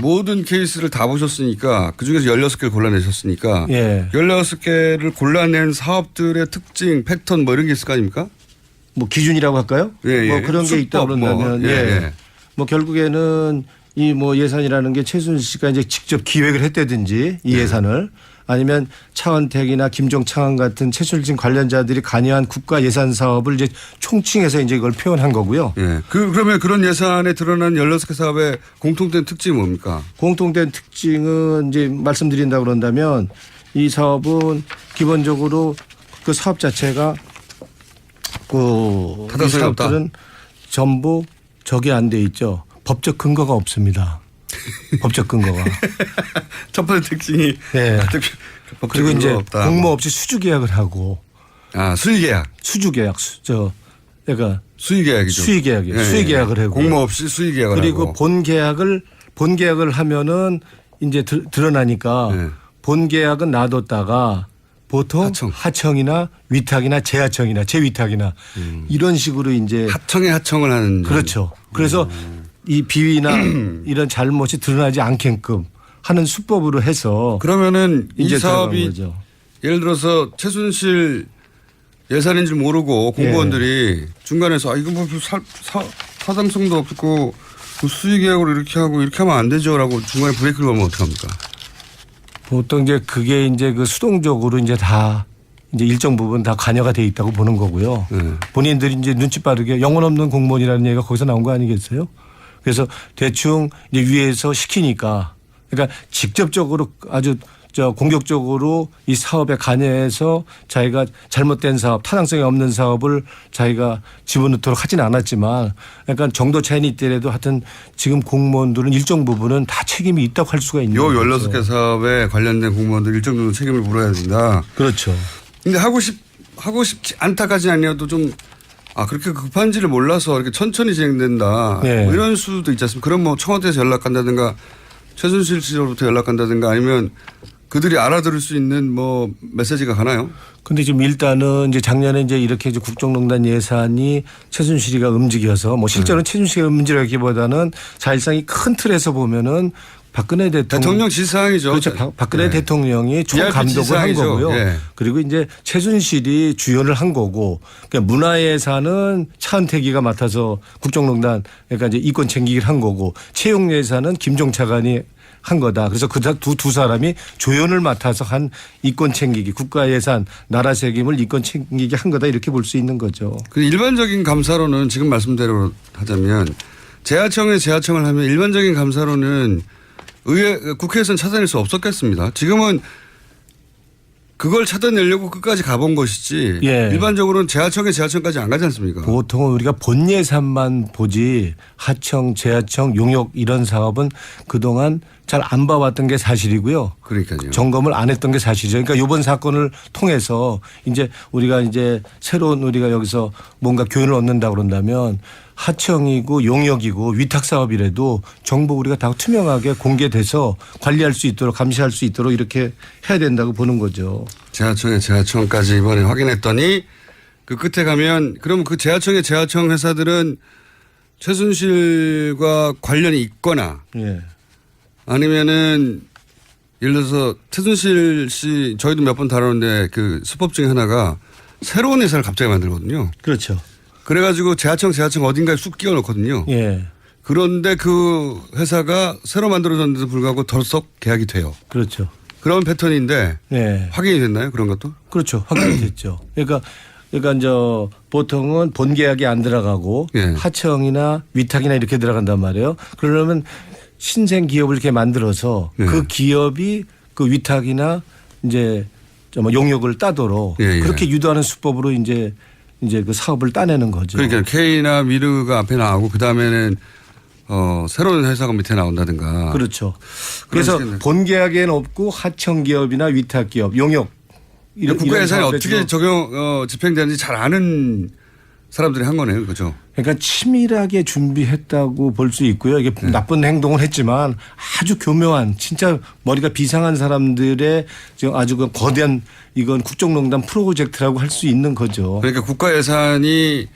[SPEAKER 8] 모든 케이스를 다 보셨으니까 그중에서 16개를 골라내셨으니까 16개를 골라낸 사업들의 특징, 패턴 뭐 이런 게 있을 거 아닙니까?
[SPEAKER 13] 뭐 기준이라고 할까요? 뭐 그런 게 있다 그런다면 뭐 결국에는 이 뭐 예산이라는 게 최순실 씨가 이제 직접 기획을 했다든지 이 예산을 아니면 차은택이나 김종창 같은 최순실 관련자들이 관여한 국가 예산 사업을 이제 총칭해서 이제 이걸 표현한 거고요.
[SPEAKER 8] 그러면 그런 예산에 드러난 16개 사업의 공통된 특징이 뭡니까?
[SPEAKER 13] 공통된 특징은 이제 말씀드린다 그런다면 이 사업은 기본적으로 그 사업 자체가 그
[SPEAKER 8] 타당성이 없다.
[SPEAKER 13] 전부 적이 안 돼 있죠. 법적 근거가 없습니다. 법적 근거가.
[SPEAKER 8] 첫 번째 특징이.
[SPEAKER 13] 그리고 이제 공모 없이 수주 계약을 하고.
[SPEAKER 8] 수주 계약.
[SPEAKER 13] 수주 계약. 그러니까
[SPEAKER 8] 수의계약이죠.
[SPEAKER 13] 수의계약이에요.
[SPEAKER 8] 예,
[SPEAKER 13] 수의계약을 하고
[SPEAKER 8] 공모 없이 수의계약을
[SPEAKER 13] 그리고
[SPEAKER 8] 하고.
[SPEAKER 13] 본 계약을 하면은 이제 드러나니까
[SPEAKER 8] 예.
[SPEAKER 13] 본 계약은 놔뒀다가 보통 하청이나 위탁이나 재하청이나 재위탁이나 이런 식으로 이제
[SPEAKER 8] 하청에 하청을 하는.
[SPEAKER 13] 그렇죠. 그래서 이 비위나 이런 잘못이 드러나지 않게끔 하는 수법으로 해서
[SPEAKER 8] 그러면은 이
[SPEAKER 13] 이제
[SPEAKER 8] 사업이
[SPEAKER 13] 거죠.
[SPEAKER 8] 예를 들어서 최순실 예산인 줄 모르고 공무원들이 중간에서 이거 뭐 사담성도 없고 수의계약으로 이렇게 하고 이렇게 하면 안 되죠라고 중간에 브레이크를 걸면 어떡합니까?
[SPEAKER 13] 보통 이제 그게 이제 그 수동적으로 이제 다 이제 일정 부분 다 관여가 돼 있다고 보는 거고요. 본인들이 이제 눈치 빠르게 영혼 없는 공무원이라는 얘기가 거기서 나온 거 아니겠어요? 그래서 대충 이제 위에서 시키니까 그러니까 직접적으로 아주 공격적으로 이 사업에 관여해서 자기가 잘못된 사업, 타당성이 없는 사업을 자기가 집어넣도록 하진 않았지만 약간 정도 차이는 있더라도 하여튼 지금 공무원들은 일정 부분은 다 책임이 있다고 할 수가 있는
[SPEAKER 8] 요
[SPEAKER 13] 거죠.
[SPEAKER 8] 16개 사업에 관련된 공무원들 일정 정도 책임을 물어야 된다.
[SPEAKER 13] 그렇죠.
[SPEAKER 8] 근데 하고 싶지 않다까지는 아니어도 좀 그렇게 급한지를 몰라서 이렇게 천천히 진행된다.
[SPEAKER 13] 네.
[SPEAKER 8] 뭐 이런 수도 있지 않습니까? 그럼 뭐 청와대에서 연락한다든가 최순실 씨로부터 연락한다든가 아니면 그들이 알아들을 수 있는 뭐 메시지가 가나요?
[SPEAKER 13] 근데 지금 일단은 이제 작년에 이제 이렇게 이제 국정농단 예산이 최순실이가 움직여서 뭐 실제로는 최순실이가 움직이기보다는 사실상 이 큰 틀에서 보면은 박근혜
[SPEAKER 8] 대통령 지시사항이죠.
[SPEAKER 13] 그렇죠. 박근혜 대통령이 총감독을 한 거고요. 그리고 이제 최순실이 주연을 한 거고 그러니까 문화예산은 차은택이가 맡아서 국정농단 그러니까 이제 이권 챙기기를 한 거고 채용예산은 김종 차관이 한 거다. 그래서 그 두 사람이 조연을 맡아서 한 이권 챙기기, 국가예산, 나라 책임을 이권 챙기기 한 거다 이렇게 볼 수 있는 거죠.
[SPEAKER 8] 그 일반적인 감사로는 지금 말씀대로 하자면 재하청을 하면 일반적인 감사로는 국회에서는 찾아낼 수 없었겠습니다. 지금은 그걸 찾아내려고 끝까지 가본 것이지 일반적으로는 재하청까지 안 가지 않습니까?
[SPEAKER 13] 보통은 우리가 본 예산만 보지 하청, 재하청, 용역 이런 사업은 그동안 잘 안 봐왔던 게 사실이고요.
[SPEAKER 8] 그러니까요.
[SPEAKER 13] 점검을 안 했던 게 사실이죠. 그러니까 이번 사건을 통해서 이제 우리가 이제 새로운 우리가 여기서 뭔가 교훈을 얻는다 그런다면 하청이고 용역이고 위탁 사업이라도 정보 우리가 다 투명하게 공개돼서 관리할 수 있도록 감시할 수 있도록 이렇게 해야 된다고 보는 거죠.
[SPEAKER 8] 재하청까지 이번에 확인했더니 그 끝에 가면 그럼 그 재하청 회사들은 최순실과 관련이 있거나 아니면은 예를 들어서 최순실 씨 저희도 몇 번 다뤘는데 그 수법 중에 하나가 새로운 회사를 갑자기 만들거든요.
[SPEAKER 13] 그렇죠.
[SPEAKER 8] 그래가지고 재하청 어딘가에 쑥 끼워 넣거든요. 그런데 그 회사가 새로 만들어졌는데도 불구하고 덜썩 계약이 돼요.
[SPEAKER 13] 그렇죠.
[SPEAKER 8] 그런 패턴인데 확인이 됐나요? 그런 것도?
[SPEAKER 13] 그렇죠. 확인이 됐죠. 그러니까 이제 보통은 본 계약이 안 들어가고 하청이나 위탁이나 이렇게 들어간단 말이에요. 그러려면 신생 기업을 이렇게 만들어서 그 기업이 그 위탁이나 이제 용역을 따도록 그렇게 유도하는 수법으로 이제 그 사업을 따내는 거죠.
[SPEAKER 8] 그러니까 K나 미르가 앞에 나오고 그 다음에는 새로운 회사가 밑에 나온다든가.
[SPEAKER 13] 그렇죠. 그래서 본 계약에는 없고 하청 기업이나 위탁 기업, 용역
[SPEAKER 8] 국가 예산이 어떻게 집행되는지 잘 아는 사람들이 한 거네요. 그렇죠.
[SPEAKER 13] 그러니까 치밀하게 준비했다고 볼 수 있고요. 이게 나쁜 행동을 했지만 아주 교묘한 진짜 머리가 비상한 사람들의 지금 아주 그 거대한 이건 국정농단 프로젝트라고 할 수 있는 거죠.
[SPEAKER 8] 그러니까 국가 예산이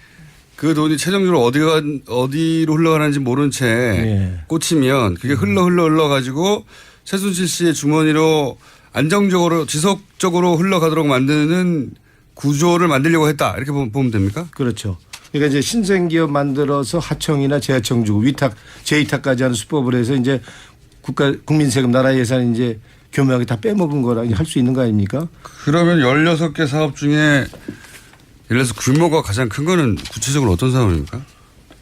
[SPEAKER 8] 그 돈이 최종적으로 어디로 흘러가는지 모른 채 꽂히면 그게 흘러가지고 최순실 씨의 주머니로 안정적으로 지속적으로 흘러가도록 만드는 구조를 만들려고 했다. 이렇게 보면 됩니까?
[SPEAKER 13] 그렇죠. 그러니까 이제 신생기업 만들어서 하청이나 재하청 주고 재위탁까지 하는 수법을 해서 이제 국민 세금 나라 예산 이제 교묘하게 다 빼먹은 거라 할 수 있는 거 아닙니까?
[SPEAKER 8] 그러면 16개 사업 중에 예를 들어서 규모가 가장 큰 거는 구체적으로 어떤 사업입니까?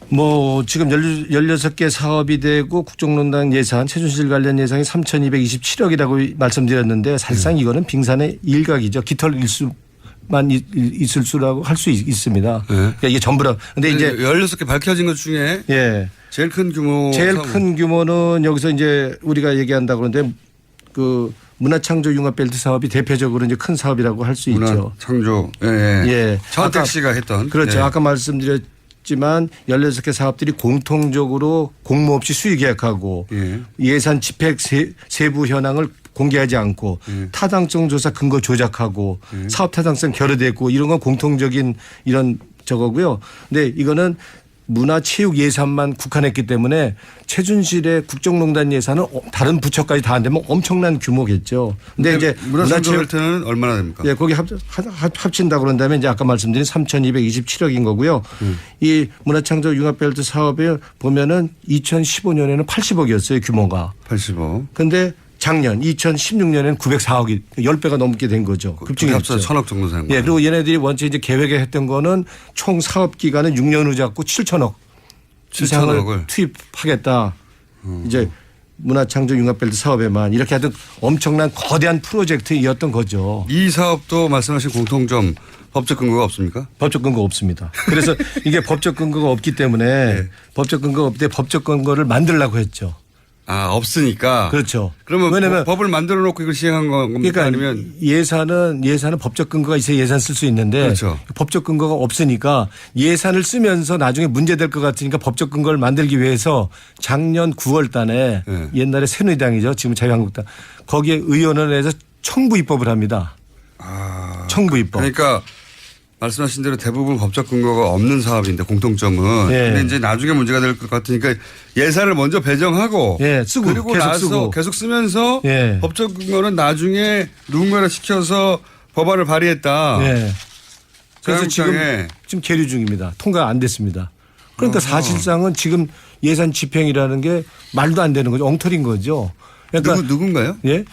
[SPEAKER 13] 뭐 지금 16개 사업이 되고 국정농단 예산 최순실 관련 예산이 3,227억이라고 말씀드렸는데 사실상 이거는 빙산의 일각이죠. 깃털 일수만 있을 수라고 할 수 있습니다. 그러니까 이게 전부라. 근데 이제
[SPEAKER 8] 16개 밝혀진 것 중에 제일 큰 규모는
[SPEAKER 13] 여기서 이제 우리가 얘기한다 그러는데 그 문화창조융합벨트 사업이 대표적으로 이제 큰 사업이라고 할 수 있죠.
[SPEAKER 8] 문화창조. 예. 차은택 씨가 했던.
[SPEAKER 13] 그렇죠.
[SPEAKER 8] 예.
[SPEAKER 13] 아까 말씀드렸지만 16개 사업들이 공통적으로 공모 없이 수의 계약하고 예산 집행 세부 현황을 공개하지 않고 타당성 조사 근거 조작하고 사업 타당성 결여됐고 이런 건 공통적인 이런 저거고요. 근데 이거는 문화체육 예산만 국한했기 때문에 최순실의 국정농단 예산은 다른 부처까지 다 안 되면 엄청난 규모겠죠. 근데 이제
[SPEAKER 8] 문화체육벨트는 얼마나 됩니까?
[SPEAKER 13] 예, 거기 합친다 그런다면 이제 아까 말씀드린 3,227억인 거고요. 이 문화창조융합벨트 사업에 보면은 2015년에는 80억이었어요, 규모가.
[SPEAKER 8] 80억.
[SPEAKER 13] 근데 작년 2016년에는 904억이 10배가 넘게 된 거죠. 급증이
[SPEAKER 8] 합쳐 1,000억 정도 된 거예요.
[SPEAKER 13] 예, 그리고 얘네들이 원체 이제 계획에 했던 거는 총 사업 기간은 6년으로 잡고 7천억 이상을 투입하겠다. 이제 문화창조융합벨트 사업에만 이렇게 하던 엄청난 거대한 프로젝트였던 거죠.
[SPEAKER 8] 이 사업도 말씀하신 공통점 법적 근거가 없습니까?
[SPEAKER 13] 법적 근거 없습니다. 그래서 이게 법적 근거가 없기 때문에 법적 근거가 없을 때 법적 근거를 만들려고 했죠.
[SPEAKER 8] 아, 없으니까.
[SPEAKER 13] 그렇죠.
[SPEAKER 8] 그러면
[SPEAKER 13] 왜냐면
[SPEAKER 8] 법을 만들어 놓고 이걸 시행한 겁니까?
[SPEAKER 13] 그러니까
[SPEAKER 8] 아니면
[SPEAKER 13] 예산은 법적 근거가 있어야 예산 쓸 수 있는데
[SPEAKER 8] 그렇죠.
[SPEAKER 13] 법적 근거가 없으니까 예산을 쓰면서 나중에 문제될 것 같으니까 법적 근거를 만들기 위해서 작년 9월 달에 옛날에 새누리당이죠. 지금 자유한국당. 거기에 의원원에서 청부 입법을 합니다. 청부 입법.
[SPEAKER 8] 그러니까 말씀하신 대로 대부분 법적 근거가 없는 사업인데 공통점은. 근데 이제 나중에 문제가 될 것 같으니까 예산을 먼저 배정하고
[SPEAKER 13] 쓰고
[SPEAKER 8] 그리고
[SPEAKER 13] 계속
[SPEAKER 8] 나서
[SPEAKER 13] 쓰고.
[SPEAKER 8] 계속 쓰면서 법적 근거는 나중에 누군가를 시켜서 법안을 발의했다.
[SPEAKER 13] 그래서 지금 계류 중입니다. 통과 안 됐습니다. 그러니까 사실상은 지금 예산 집행이라는 게 말도 안 되는 거죠. 엉터리인 거죠. 그러니까
[SPEAKER 8] 누군가요?
[SPEAKER 13] 예?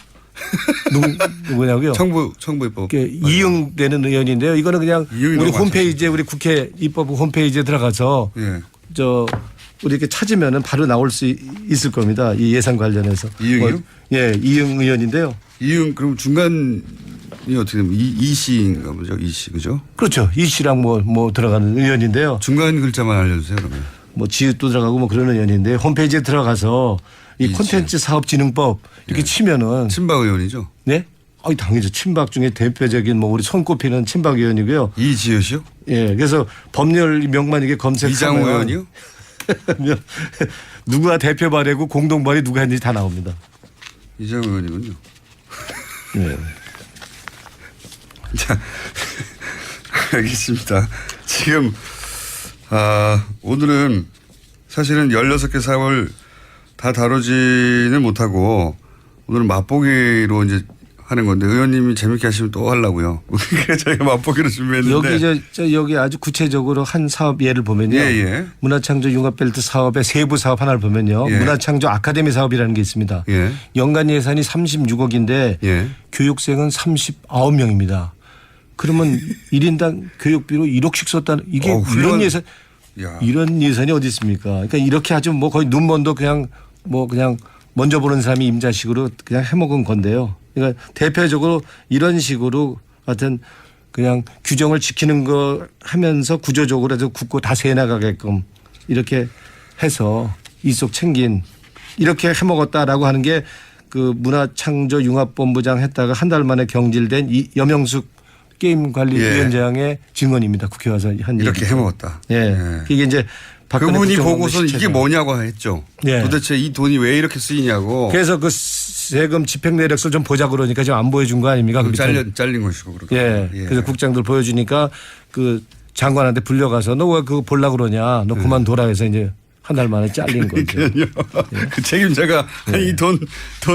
[SPEAKER 13] 누구냐고요?
[SPEAKER 8] 청부 입법.
[SPEAKER 13] 이응되는 의원인데요. 이거는 그냥 우리 홈페이지에 우리 국회 입법부 홈페이지에 들어가서 우리 이렇게 찾으면은 바로 나올 수 있을 겁니다. 이 예산 관련해서.
[SPEAKER 8] 이응이요?
[SPEAKER 13] 예, 이응 의원인데요.
[SPEAKER 8] 이응 그럼 중간이 어떻게 되면 이 씨인가 보죠? 이 씨 그죠?
[SPEAKER 13] 그렇죠. 이 씨랑 뭐 들어가는 의원인데요.
[SPEAKER 8] 중간 글자만 알려주세요 그러면.
[SPEAKER 13] 뭐 지읒도 들어가고 뭐 그런 의원인데 홈페이지에 들어가서 이 콘텐츠 사업진흥법 이렇게 치면은
[SPEAKER 8] 친박 의원이죠?
[SPEAKER 13] 네? 당연히죠. 친박 중에 대표적인 뭐 우리 손꼽히는 친박 의원이고요.
[SPEAKER 8] 이지읒이요?
[SPEAKER 13] 예. 그래서 법률명만 이게 검색하면
[SPEAKER 8] 이장호 의원이요?
[SPEAKER 13] 누가 대표 발의고 공동 발의 누가 했는지 다 나옵니다.
[SPEAKER 8] 이장호 의원이군요.
[SPEAKER 13] 네.
[SPEAKER 8] 자, 알겠습니다. 지금 오늘은 사실은 16개 사업을 다 다루지는 못하고 오늘은 맛보기로 이제 하는 건데 의원님이 재밌게 하시면 또 하려고요. 그래서 저희가 맛보기로 준비했는데
[SPEAKER 13] 여기 아주 구체적으로 한 사업 예를 보면요. 문화창조융합벨트 사업의 세부 사업 하나를 보면요. 문화창조 아카데미 사업이라는 게 있습니다. 연간 예산이 36억인데 교육생은 39명입니다. 그러면 1인당 교육비로 1억씩 썼다는 이게 이런 예산이 어디 있습니까? 그러니까 이렇게 아주 뭐 거의 눈먼도 그냥 먼저 보는 사람이 임자식으로 그냥 해먹은 건데요. 그러니까 대표적으로 이런 식으로 하여튼 그냥 규정을 지키는 거 하면서 구조적으로 해서 굳고 다 새나가게끔 이렇게 해서 이속 챙긴 이렇게 해먹었다라고 하는 게 그 문화창조융합본부장 했다가 한 달 만에 경질된 이 여명숙 게임관리위원장의 증언입니다. 국회 와서 한
[SPEAKER 8] 이렇게
[SPEAKER 13] 얘기죠.
[SPEAKER 8] 해먹었다.
[SPEAKER 13] 이게 이제
[SPEAKER 8] 그분이 보고서 이게 뭐냐고 했죠. 도대체 이 돈이 왜 이렇게 쓰이냐고.
[SPEAKER 13] 그래서 그 세금 집행 내역서를 좀 보자 그러니까 지금 안 보여준 거 아닙니까?
[SPEAKER 8] 잘린 것이고.
[SPEAKER 13] 그래서 국장들 보여주니까 그 장관한테 불려가서 너 왜 그거 보려고 그러냐. 너 그만둬라 해서 이제 한 달 만에 잘린 거죠.
[SPEAKER 8] 그 책임자가 이 돈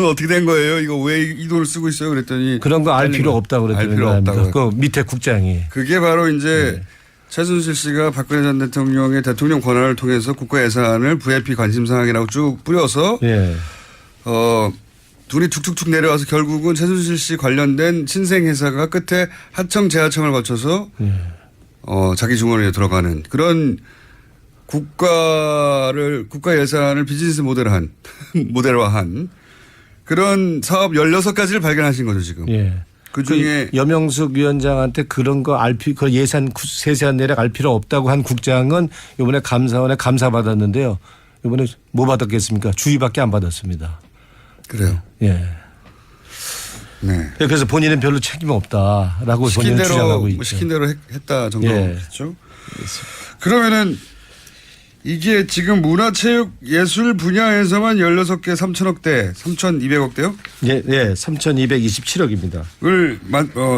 [SPEAKER 8] 어떻게 된 거예요? 이거 왜 이 돈을 쓰고 있어요? 그랬더니
[SPEAKER 13] 그런 거 알 필요 없다고 그랬더니
[SPEAKER 8] 알 필요 없다고.
[SPEAKER 13] 그 밑에 국장이.
[SPEAKER 8] 그게 바로 이제 최순실 씨가 박근혜 전 대통령의 대통령 권한을 통해서 국가 예산을 VIP 관심사항이라고 쭉 뿌려서 돈이 툭툭툭 내려와서 결국은 최순실 씨 관련된 신생회사가 끝에 하청 재하청을 거쳐서 자기 주머니에 들어가는 그런 국가 예산을 비즈니스 모델화한 그런 사업 16가지를 발견하신 거죠 지금. 그 중에
[SPEAKER 13] 여명숙 위원장한테 그런 거 그 예산 세세한 내역 알 필요 없다고 한 국장은 이번에 감사원에 감사 받았는데요. 이번에 뭐 받았겠습니까? 주의밖에 안 받았습니다.
[SPEAKER 8] 그래요. 네.
[SPEAKER 13] 그래서 본인은 별로 책임 없다라고 본인은 주장하고 있죠.
[SPEAKER 8] 시킨 대로 했다 정도겠죠. 그러면은 이게 지금 문화체육예술 분야에서만 16개 3천억대, 3,200억대요?
[SPEAKER 13] 예, 3,227억입니다.
[SPEAKER 8] 을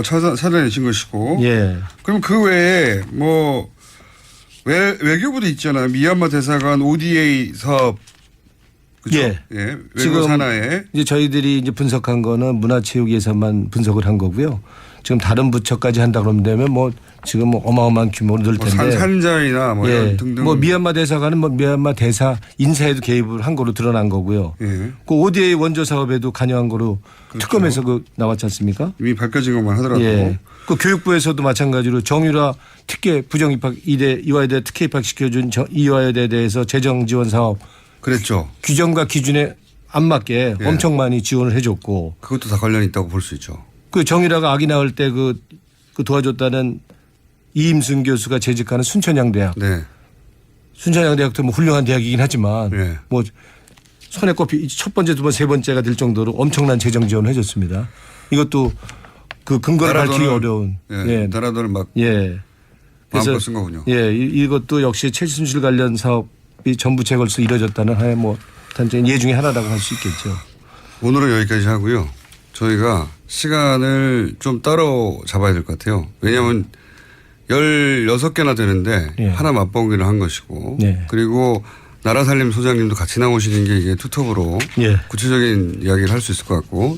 [SPEAKER 8] 찾아내신 것이고.
[SPEAKER 13] 예.
[SPEAKER 8] 그럼 그 외에 뭐 외교부도 있잖아요. 미얀마 대사관 ODA 사업. 그죠?
[SPEAKER 13] 예.
[SPEAKER 8] 외교
[SPEAKER 13] 지금
[SPEAKER 8] 산하에
[SPEAKER 13] 이제 저희들이 이제 분석한 거는 문화체육 예산만 분석을 한 거고요. 지금 다른 부처까지 한다 그러면 뭐 지금 뭐 어마어마한 규모로 늘 텐데.
[SPEAKER 8] 산자이나 뭐 이런 등등.
[SPEAKER 13] 뭐 미얀마 대사관은 뭐 미얀마 대사 인사에도 개입을 한 거로 드러난 거고요.
[SPEAKER 8] 예.
[SPEAKER 13] 그 ODA 원조 사업에도 관여한 거로 그렇죠. 특검에서 그 나왔지 않습니까?
[SPEAKER 8] 이미 밝혀진 것만 하더라도.
[SPEAKER 13] 예. 그 교육부에서도 마찬가지로 정유라 특혜 부정 입학 이화여대 특혜 입학 시켜준 이화여대에 대해서 재정 지원 사업.
[SPEAKER 8] 그랬죠.
[SPEAKER 13] 규정과 기준에 안 맞게 엄청 많이 지원을 해줬고.
[SPEAKER 8] 그것도 다 관련이 있다고 볼 수 있죠.
[SPEAKER 13] 그 정유라가 아기 낳을 때 그 도와줬다는 이임순 교수가 재직하는 순천향대학.
[SPEAKER 8] 네.
[SPEAKER 13] 순천향대학도 뭐 훌륭한 대학이긴 하지만 뭐 손에 꼽히 첫 번째, 두 번째, 세 번째가 될 정도로 엄청난 재정 지원을 해줬습니다. 이것도 그 근거를 밝히기 어려운.
[SPEAKER 8] 나라돈을 막
[SPEAKER 13] 그래서
[SPEAKER 8] 쓴 거군요.
[SPEAKER 13] 이것도 역시 최순실 관련 사업이 전부채 걸쳐 이뤄졌다는 하나의 뭐 단적인 예 중에 하나라고 할 수 있겠죠.
[SPEAKER 8] 오늘은 여기까지 하고요. 저희가 시간을 좀 따로 잡아야 될 것 같아요. 왜냐하면 16개나 되는데 하나 맛보기를 한 것이고 그리고 나라살림 소장님도 같이 나오시는 게 이게 투톱으로 구체적인 이야기를 할 수 있을 것 같고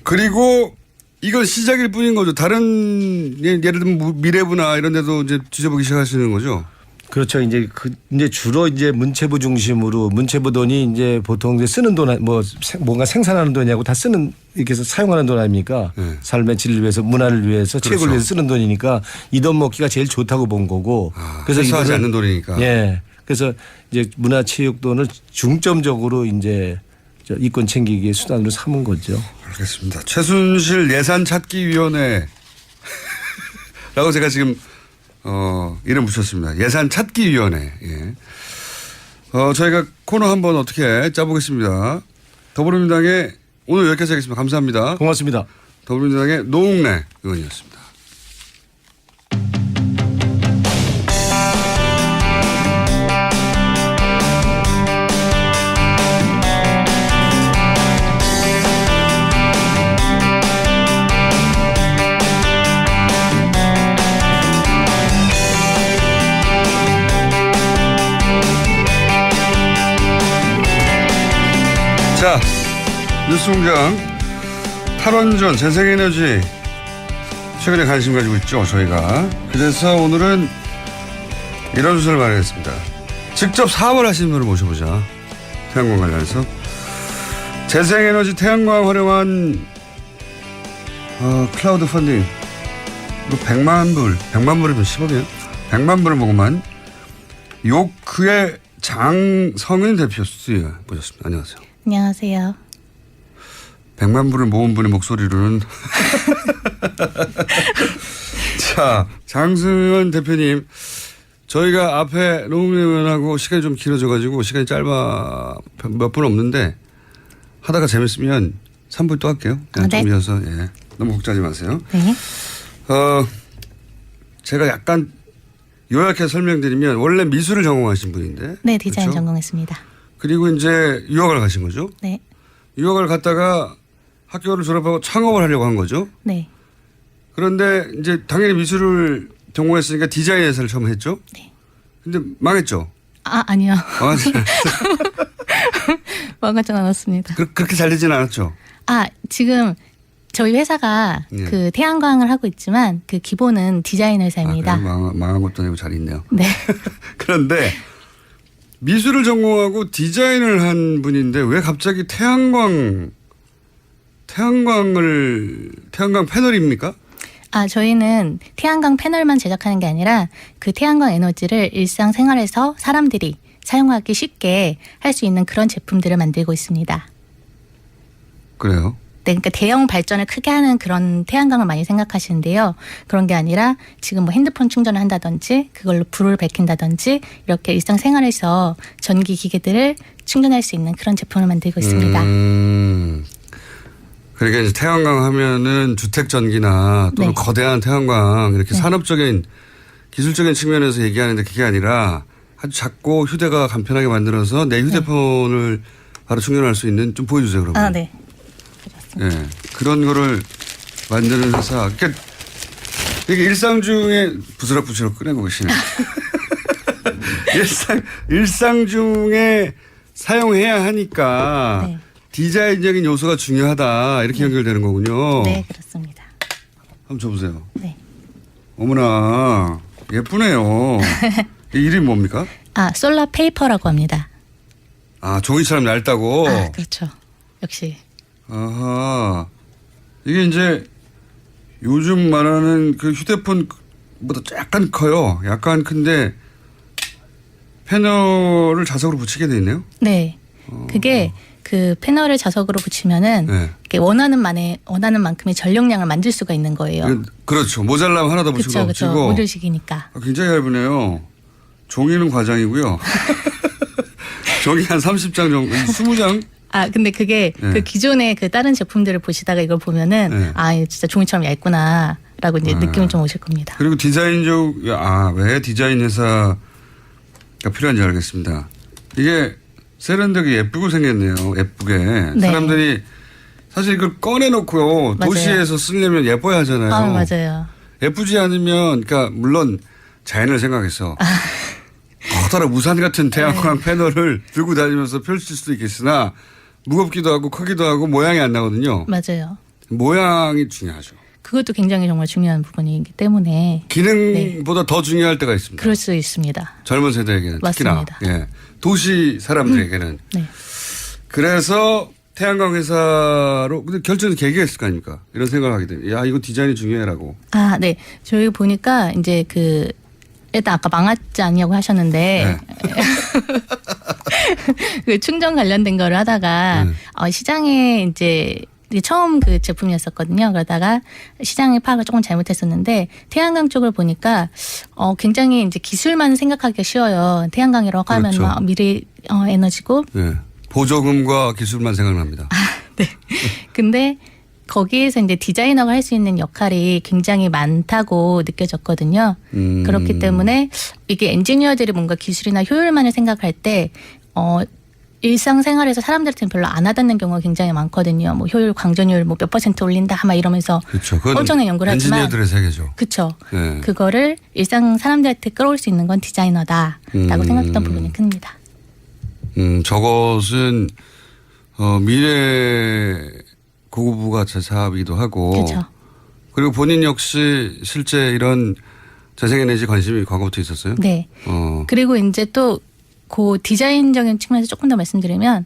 [SPEAKER 8] 그리고 이건 시작일 뿐인 거죠. 다른 예를 들면 미래부나 이런 데도 이제 뒤져보기 시작하시는 거죠.
[SPEAKER 13] 그렇죠. 이제 주로 이제 문체부 중심으로 문체부 돈이 이제 보통 이제 쓰는 돈 뭔가 생산하는 돈이냐고 다 쓰는 이렇게 해서 사용하는 돈 아닙니까? 삶의 질을 위해서 문화를 위해서 체육을 위해서 쓰는 돈이니까 이 돈 먹기가 제일 좋다고 본 거고.
[SPEAKER 8] 그래서 회수하지 않는 돈이니까.
[SPEAKER 13] 그래서 이제 문화체육 돈을 중점적으로 이제 이권 챙기기의 수단으로 삼은 거죠.
[SPEAKER 8] 알겠습니다. 최순실 예산 찾기 위원회라고 제가 지금 이름 붙였습니다. 예산 찾기 위원회. 저희가 코너 한번 어떻게 짜보겠습니다. 더불어민주당의 오늘 여기까지 하겠습니다. 감사합니다.
[SPEAKER 13] 고맙습니다.
[SPEAKER 8] 더불어민주당의 노웅래 의원이었습니다. 자, 뉴스공장 탈원전, 재생에너지 최근에 관심 가지고 있죠, 저희가. 그래서 오늘은 이런 주제를 마련했습니다. 직접 사업을 하시는 분을 모셔보자. 태양광 관련해서. 재생에너지 태양광 활용한 클라우드 펀딩. 이거 100만 불이면 10억이에요. 100만 불을 모금한 요크의 장성윤 대표 스튜디오에 모셨습니다. 안녕하세요.
[SPEAKER 14] 안녕하세요.
[SPEAKER 8] 100만 불을 모은 분의 목소리로는. 자, 장승현 대표님. 저희가 앞에 노웅래 의원하고 시간이 좀 길어져가지고 시간이 짧아 몇 분 없는데 하다가 재밌으면 3분 또 할게요. 좀 이어서. 너무 걱정하지 마세요.
[SPEAKER 14] 네.
[SPEAKER 8] 제가 약간 요약해서 설명드리면 원래 미술을 전공하신 분인데.
[SPEAKER 14] 네, 디자인
[SPEAKER 8] 그렇죠?
[SPEAKER 14] 전공했습니다.
[SPEAKER 8] 그리고 이제 유학을 가신 거죠?
[SPEAKER 14] 네.
[SPEAKER 8] 유학을 갔다가 학교를 졸업하고 창업을 하려고 한 거죠?
[SPEAKER 14] 네.
[SPEAKER 8] 그런데 이제 당연히 미술을 전공했으니까 디자인 회사를 처음 했죠?
[SPEAKER 14] 네.
[SPEAKER 8] 근데 망했죠?
[SPEAKER 14] 아니요.
[SPEAKER 8] 망하지
[SPEAKER 14] 망하진 않았습니다.
[SPEAKER 8] 그렇게 잘 되지는 않았죠?
[SPEAKER 14] 지금 저희 회사가 그 태양광을 하고 있지만 그 기본은 디자인 회사입니다.
[SPEAKER 8] 망한 것도 아니고 잘 있네요.
[SPEAKER 14] 네.
[SPEAKER 8] 그런데 미술을 전공하고 디자인을 한 분인데 왜 갑자기 태양광 패널입니까?
[SPEAKER 14] 저희는 태양광 패널만 제작하는 게 아니라 그 태양광 에너지를 일상생활에서 사람들이 사용하기 쉽게 할 수 있는 그런 제품들을 만들고 있습니다.
[SPEAKER 8] 그래요?
[SPEAKER 14] 네, 그러니까 대형 발전을 크게 하는 그런 태양광을 많이 생각하시는데요. 그런 게 아니라 지금 뭐 핸드폰 충전을 한다든지 그걸로 불을 밝힌다든지 이렇게 일상생활에서 전기 기계들을 충전할 수 있는 그런 제품을 만들고 있습니다.
[SPEAKER 8] 그러니까 이제 태양광 하면은 주택 전기나 또는
[SPEAKER 14] 네.
[SPEAKER 8] 거대한 태양광 이렇게
[SPEAKER 14] 네.
[SPEAKER 8] 산업적인 기술적인 측면에서 얘기하는데 그게 아니라 아주 작고 휴대가 간편하게 만들어서 내 휴대폰을 바로 충전할 수 있는 좀 보여주세요 그러면.
[SPEAKER 14] 아, 네.
[SPEAKER 8] 예, 그런 거를 만드는 회사. 그러니까 이게 일상 중에 부스럭부스럭 꺼내고 계시네. 일상 중에 사용해야 하니까
[SPEAKER 14] 네.
[SPEAKER 8] 디자인적인 요소가 중요하다 이렇게 연결되는 거군요.
[SPEAKER 14] 네, 그렇습니다.
[SPEAKER 8] 한번 줘보세요.
[SPEAKER 14] 네.
[SPEAKER 8] 어머나 예쁘네요. 이 이름이 뭡니까?
[SPEAKER 14] 아, 솔라 페이퍼라고 합니다.
[SPEAKER 8] 아, 종이처럼 얇다고?
[SPEAKER 14] 아, 그렇죠. 역시.
[SPEAKER 8] 아하. 이게 이제 요즘 말하는 그 휴대폰보다 약간 커요. 약간 큰데 패널을 자석으로 붙이게 돼 있네요.
[SPEAKER 14] 네. 그게 그 패널을 자석으로 붙이면은
[SPEAKER 8] 네.
[SPEAKER 14] 이렇게 원하는 만큼의 전력량을 만들 수가 있는 거예요.
[SPEAKER 8] 그렇죠. 모자라면 하나 더 붙이고
[SPEAKER 14] 그렇죠.
[SPEAKER 8] 붙이고.
[SPEAKER 14] 모듈식이니까.
[SPEAKER 8] 굉장히 얇으네요. 종이는 과장이고요. 종이 한 30장 정도, 20장?
[SPEAKER 14] 아, 근데 그게
[SPEAKER 8] 네.
[SPEAKER 14] 그 기존의 그 다른 제품들을 보시다가 이걸 보면은
[SPEAKER 8] 네.
[SPEAKER 14] 아, 이거 진짜 종이처럼 얇구나라고 이제 느낌이 좀 오실 겁니다.
[SPEAKER 8] 그리고 디자인적, 왜 디자인 회사가 필요한지 알겠습니다. 이게 세련되게 예쁘고 생겼네요. 예쁘게.
[SPEAKER 14] 네.
[SPEAKER 8] 사람들이 사실 이걸 꺼내놓고요.
[SPEAKER 14] 맞아요.
[SPEAKER 8] 도시에서 쓰려면 예뻐야 하잖아요.
[SPEAKER 14] 아, 맞아요.
[SPEAKER 8] 예쁘지 않으면, 그러니까 물론 자연을 생각해서 커다란 우산 같은 태양광
[SPEAKER 14] 네.
[SPEAKER 8] 패널을 들고 다니면서 펼칠 수도 있겠으나 무겁기도 하고 크기도 하고 모양이 안 나거든요.
[SPEAKER 14] 맞아요.
[SPEAKER 8] 모양이 중요하죠.
[SPEAKER 14] 그것도 굉장히 정말 중요한 부분이기 때문에
[SPEAKER 8] 기능보다 더 중요할 때가 있습니다.
[SPEAKER 14] 그럴 수 있습니다.
[SPEAKER 8] 젊은 세대에게는
[SPEAKER 14] 맞습니다.
[SPEAKER 8] 특히나 예. 도시 사람들에게는
[SPEAKER 14] 네.
[SPEAKER 8] 그래서 태양광 회사로 근데 결정은 계기가 있을 거 아닙니까? 이런 생각을 하게 됩니다. 야 이거 디자인이 중요해라고.
[SPEAKER 14] 아, 네. 저희 보니까 이제 그 일단 아까 망하지 않냐고 하셨는데 그 충전 관련된 거를 하다가 시장에 이제 처음 그 제품이었었거든요. 그러다가 시장의 파악을 조금 잘못했었는데 태양광 쪽을 보니까 굉장히 이제 기술만 생각하기가 쉬워요. 태양광이라고 하면
[SPEAKER 8] 그렇죠.
[SPEAKER 14] 막 미래 에너지고.
[SPEAKER 8] 네. 보조금과 기술만 생각납니다.
[SPEAKER 14] 네. 근데 거기에서 이제 디자이너가 할 수 있는 역할이 굉장히 많다고 느껴졌거든요. 그렇기 때문에 이게 엔지니어들이 뭔가 기술이나 효율만을 생각할 때 일상생활에서 사람들한테는 별로 안 와닿는 경우가 굉장히 많거든요. 뭐 효율, 광전율 뭐 몇 % 올린다 막 이러면서
[SPEAKER 8] 그렇죠. 그건
[SPEAKER 14] 엄청난 연구를 하지만
[SPEAKER 8] 엔지니어들의 세계죠.
[SPEAKER 14] 그렇죠.
[SPEAKER 8] 네.
[SPEAKER 14] 그거를 일상 사람들한테 끌어올 수 있는 건 디자이너다라고 생각했던 부분이 큽니다.
[SPEAKER 8] 저것은 미래 고부가 사업이기도 하고
[SPEAKER 14] 그렇죠.
[SPEAKER 8] 그리고 본인 역시 실제 이런 재생에너지 관심이 과거부터 있었어요?
[SPEAKER 14] 네. 그리고 이제 또 그 디자인적인 측면에서 조금 더 말씀드리면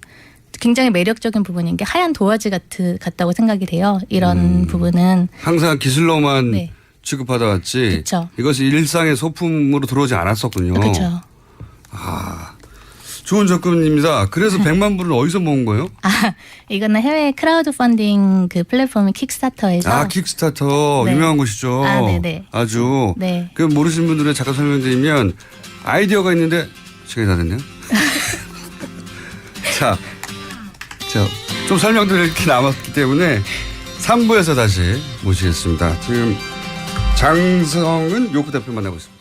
[SPEAKER 14] 굉장히 매력적인 부분인 게 하얀 도화지 같다고 생각이 돼요. 이런 부분은.
[SPEAKER 8] 항상 기술로만
[SPEAKER 14] 네.
[SPEAKER 8] 취급하다 왔지
[SPEAKER 14] 그쵸.
[SPEAKER 8] 이것이 일상의 소품으로 들어오지 않았었군요.
[SPEAKER 14] 그렇죠.
[SPEAKER 8] 좋은 접근입니다. 그래서 100만 불은 어디서 모은 거예요?
[SPEAKER 14] 이거는 해외 크라우드 펀딩 그 플랫폼인 킥스타터에서.
[SPEAKER 8] 킥스타터
[SPEAKER 14] 네.
[SPEAKER 8] 유명한 곳이죠.
[SPEAKER 14] 네네.
[SPEAKER 8] 아주.
[SPEAKER 14] 네.
[SPEAKER 8] 그 모르시는 분들은 잠깐 설명드리면 아이디어가 있는데 시간이 다 됐네요. 자, 좀 설명드릴 게 남았기 때문에 3부에서 다시 모시겠습니다. 지금 장성은 요코 대표 만나고 있습니다.